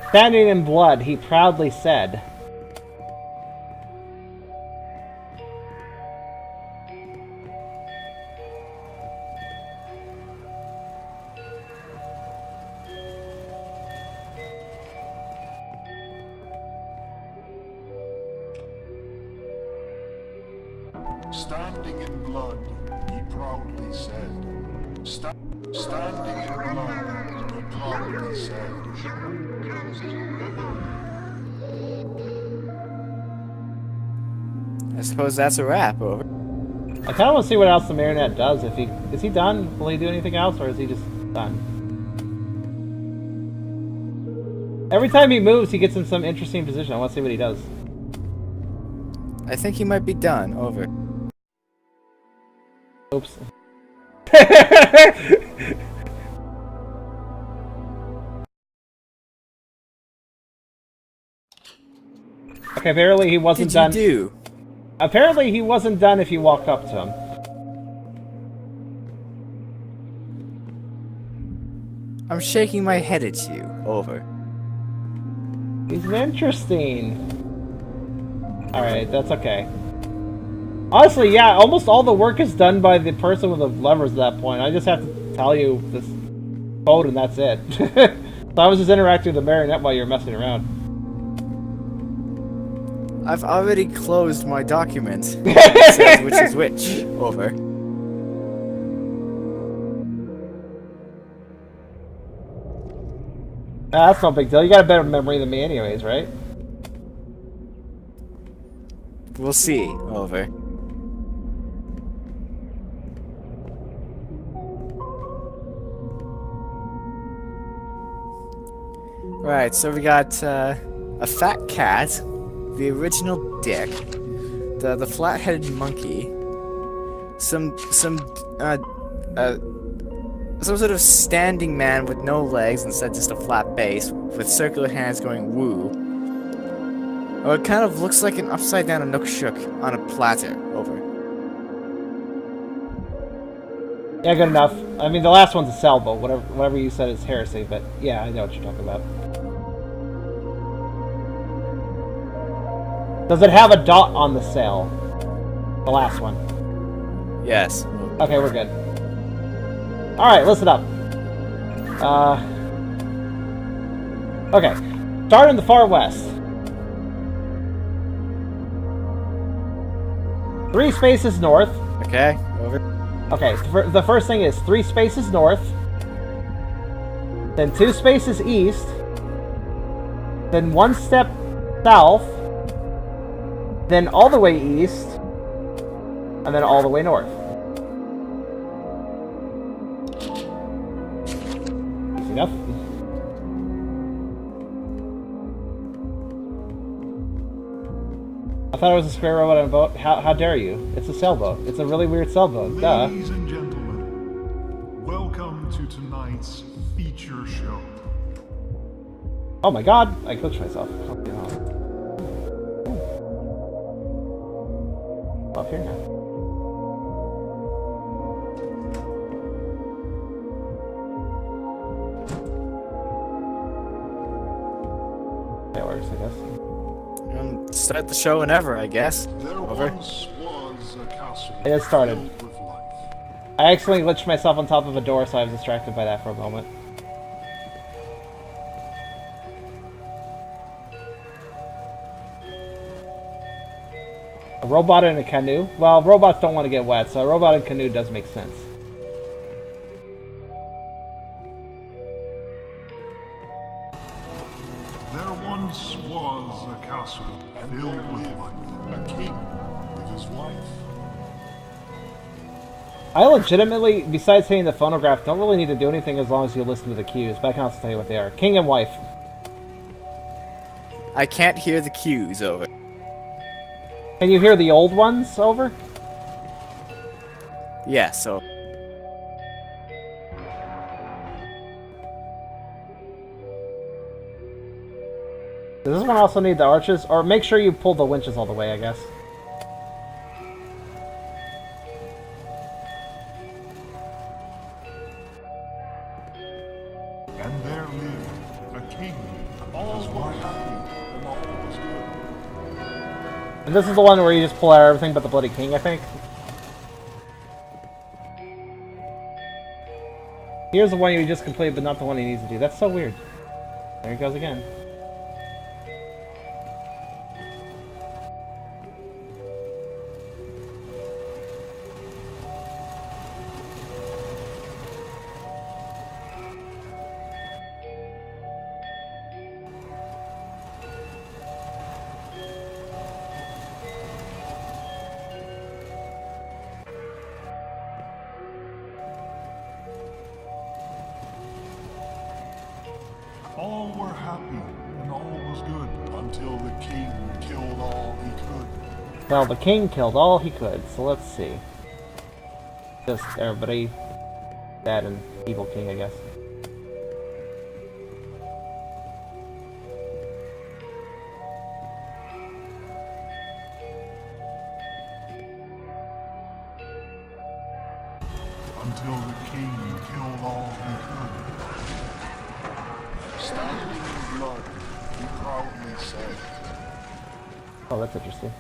Standing in blood, he proudly said. Standing in blood, he proudly said. Standing in blood, he proudly said. I suppose that's a wrap. Over. I kind of want to see what else the marionette does. If he is he done? Will he do anything else, or is he just done? Every time he moves, he gets in some interesting position. I want to see what he does. I think he might be done. Over. Oops. Okay, apparently he wasn't done. What did you do? Apparently he wasn't done if you walk up to him. I'm shaking my head at you. Over. He's interesting. Alright, that's okay. Honestly, yeah, almost all the work is done by the person with the levers at that point. I just have to tell you this code and that's it. So I was just interacting with the marionette while you were messing around. I've already closed my document. It says which is which. Over. Nah, that's no big deal. You got a better memory than me anyways, right? We'll see. Over. Right, so we got a fat cat, the original dick, the flat-headed monkey, some sort of standing man with no legs instead just a flat base with circular hands going woo. Or it kind of looks like an upside down Nook Shook on a platter. Over. Yeah, good enough. I mean, the last one's a sailboat. Whatever you said is heresy, but yeah, I know what you're talking about. Does it have a dot on the sail? The last one. Yes. Okay, we're good. Alright, listen up. Okay. Start in the far west. 3 spaces north. Okay. Over. Okay, the first thing is 3 spaces north. Then 2 spaces east. Then 1 step south. Then all the way east. And then all the way north. Easy enough. I thought it was a square robot on a boat. How dare you? It's a sailboat. It's a really weird sailboat. Duh. Ladies and gentlemen, welcome to tonight's feature show. Oh my god! I glitched myself. Up here now. That works, I guess. Start the show whenever, I guess. There Over. once was a castle It has started. filled with life. I accidentally glitched myself on top of a door, so I was distracted by that for a moment. A robot in a canoe? Well, robots don't want to get wet, so a robot in a canoe does make sense. There once was a castle filled with life. A king with his wife. I legitimately, besides hitting the phonograph, don't really need to do anything as long as you listen to the cues, but I can also tell you what they are. King and wife. I can't hear the cues. Over. Can you hear the old ones? Over? Yeah, so. Does this one also need the arches? Or make sure you pull the winches all the way, I guess. And there lived a king. All were happy and all was good. And this is the one where you just pull out everything but the bloody king, I think. Here's the one you just completed, but not the one he needs to do. That's so weird. There he goes again. All were happy, and all was good, until the king killed all he could. Well, the king killed all he could, so let's see. Just everybody, bad and evil king, I guess. Until the king killed all he could. Standing in blood, he proudly said, Oh, that's interesting.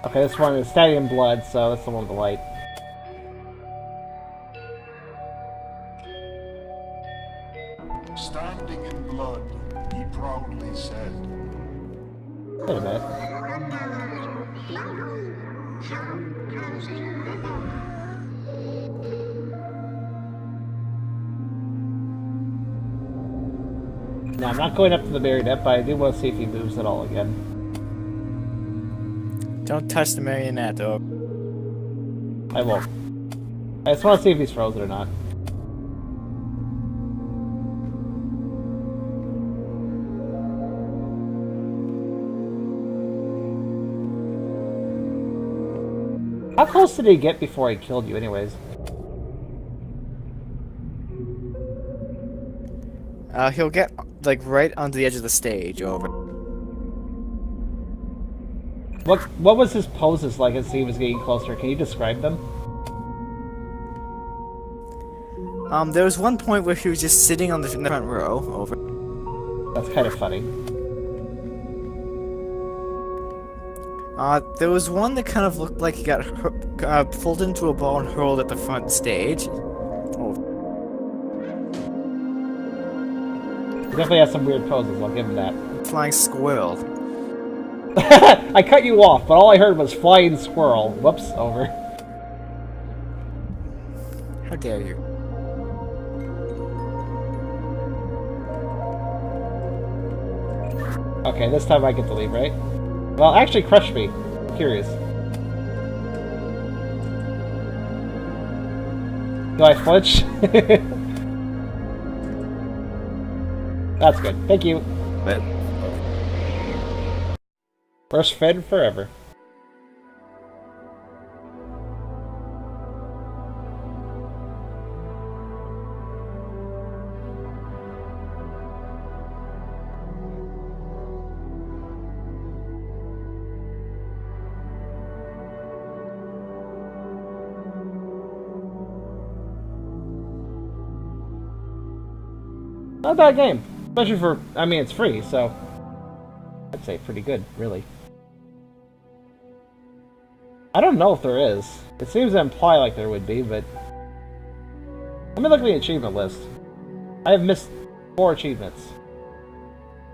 Okay, this one is Stabbed in Blood, so that's the one with the light. standing in blood, he proudly said, Wait a minute. Now, I'm not going up to the marionette, but I do want to see if he moves at all again. Don't touch the marionette, though. I won't. I just want to see if he's frozen or not. How close did he get before he killed you, anyways? He'll get, like, right on the edge of the stage, over. What was his poses like as he was getting closer? Can you describe them? There was one point where he was just sitting on the front row, over. That's kind of funny. There was one that kind of looked like he got pulled into a ball and hurled at the front stage. Over. He definitely has some weird poses, I'll give him that. Flying squirrel. I cut you off, but all I heard was flying squirrel. Whoops, over. How dare you? Okay, this time I get to leave, right? Well, actually, crush me. I'm curious. Do I flinch? That's good. Thank you. But First Fed forever. Not a bad game. Especially for, I mean, it's free, so I'd say pretty good, really. I don't know if there is. It seems to imply like there would be, but let me look at the achievement list. I have missed 4 achievements.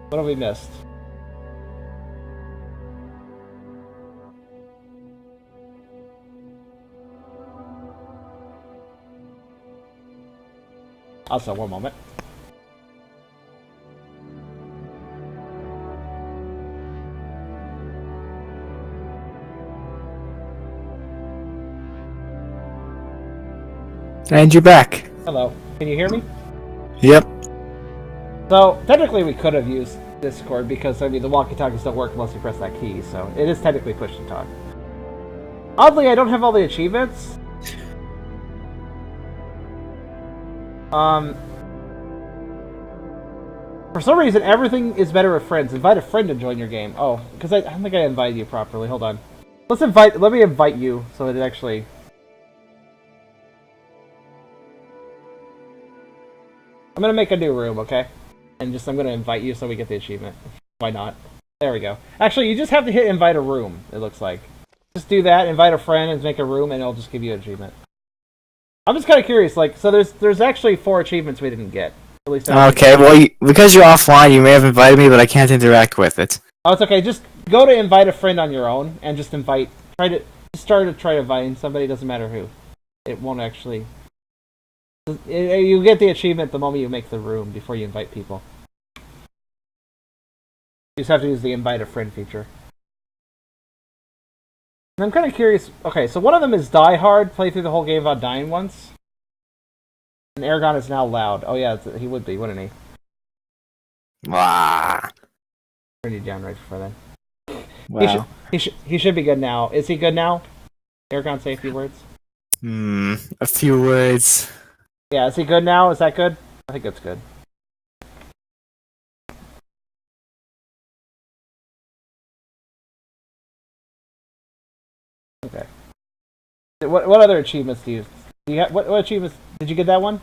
What have we missed? Also, one moment. and you're back. Hello. Can you hear me? Yep. So, technically we could have used Discord because, I mean, the walkie-talkies don't work unless you press that key, so it is technically push-to-talk. Oddly, I don't have all the achievements. For some reason, everything is better with friends. Invite a friend to join your game. Oh, because I don't think I invited you properly. Hold on. Let me invite you so it actually... I'm gonna make a new room, okay? And I'm gonna invite you so we get the achievement. Why not? There we go. Actually, you just have to hit invite a room, it looks like. Just do that, invite a friend, and make a room, and it'll just give you an achievement. I'm just kind of curious, like, so there's actually 4 achievements we didn't get. At least Okay, well, because you're offline, you may have invited me, but I can't interact with it. Oh, it's okay. Just go to invite a friend on your own, and just invite... Try inviting somebody, doesn't matter who. It won't actually... You get the achievement the moment you make the room, before you invite people. You just have to use the invite a friend feature. And I'm kind of curious... Okay, so one of them is Die Hard, play through the whole game without dying once. And Aragon is now loud. Oh yeah, he would be, wouldn't he? Ah, Turn you down right before then. well. He should be good now. Is he good now? Aragon, say a few words. A few words. Yeah, is he good now? Is that good? I think that's good. Okay. What other achievements do you have? What achievements did you get that one?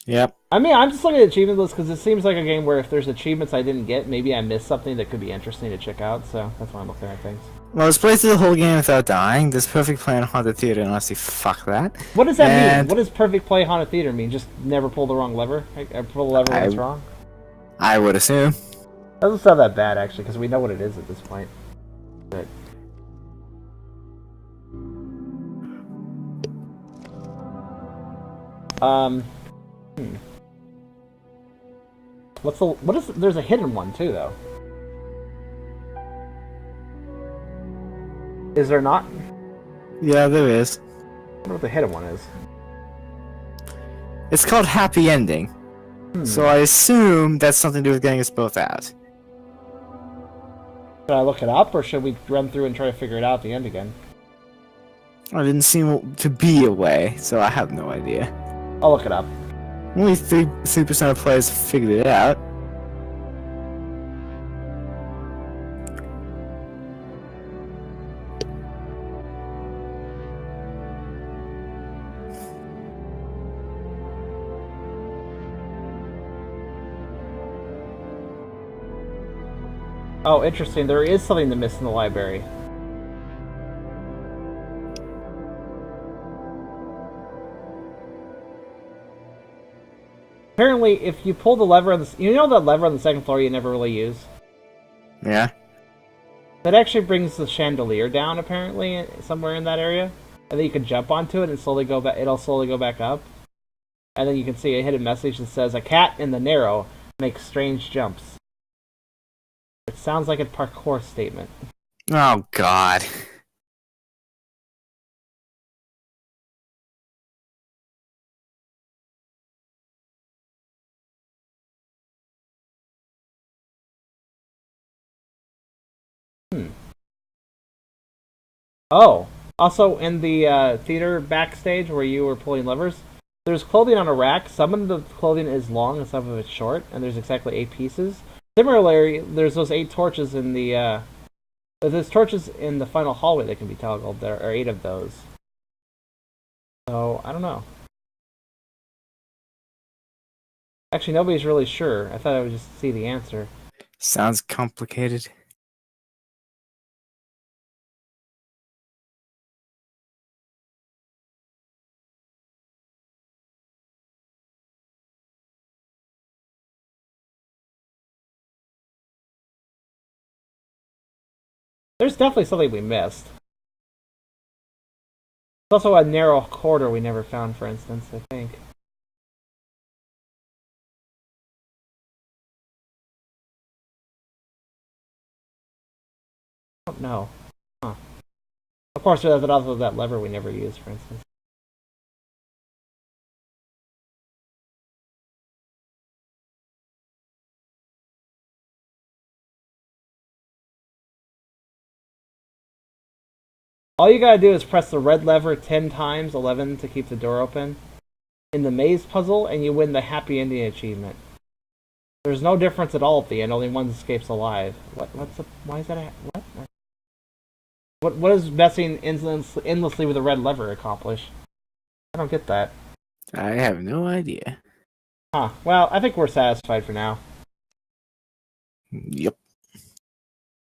Yep. I mean, I'm just looking at achievement lists because it seems like a game where if there's achievements I didn't get, maybe I missed something that could be interesting to check out. So that's why I'm looking at things. Well, let's play through the whole game without dying. This perfect plan haunted theater, and honestly, fuck that. What does that mean? And What does perfect play haunted theater mean? Just never pull the wrong lever? I pull the lever when it's wrong? I would assume. Doesn't sound that bad actually, because we know what it is at this point. But hmm. There's a hidden one too, though. Is there not? Yeah, there is. I wonder what the hidden one is. It's called Happy Ending. So I assume that's something to do with getting us both out. Should I look it up, or should we run through and try to figure it out at the end again? I didn't seem to be a way, so I have no idea. I'll look it up. Only 3% of players figured it out. Oh, interesting. There is something to miss in the library. Apparently, if you pull the lever on the... You know that lever on the second floor you never really use? Yeah? That actually brings the chandelier down, apparently, somewhere in that area. And then you can jump onto it and slowly go back. It'll slowly go back up. And then you can see a hidden message that says, "A cat in the narrow makes strange jumps." It sounds like a parkour statement. Oh, God. Oh, also in the theater backstage where you were pulling levers, there's clothing on a rack. Some of the clothing is long and some of it's short, and there's exactly 8 pieces. Similarly, there's those 8 torches in the there's torches in the final hallway that can be toggled. There are 8 of those. So I don't know. Actually, nobody's really sure. I thought I would just see the answer. Sounds complicated. There's definitely something we missed. There's also a narrow corridor we never found, for instance, I think. I don't know. Huh. Of course, there's also that lever we never used, for instance. All you gotta do is press the red lever 10 times, 11 to keep the door open, in the maze puzzle, and you win the happy ending achievement. There's no difference at all at the end, only one escapes alive. Why is that what does messing endlessly with the red lever accomplish? I don't get that. I have no idea. Huh, well, I think we're satisfied for now. Yep.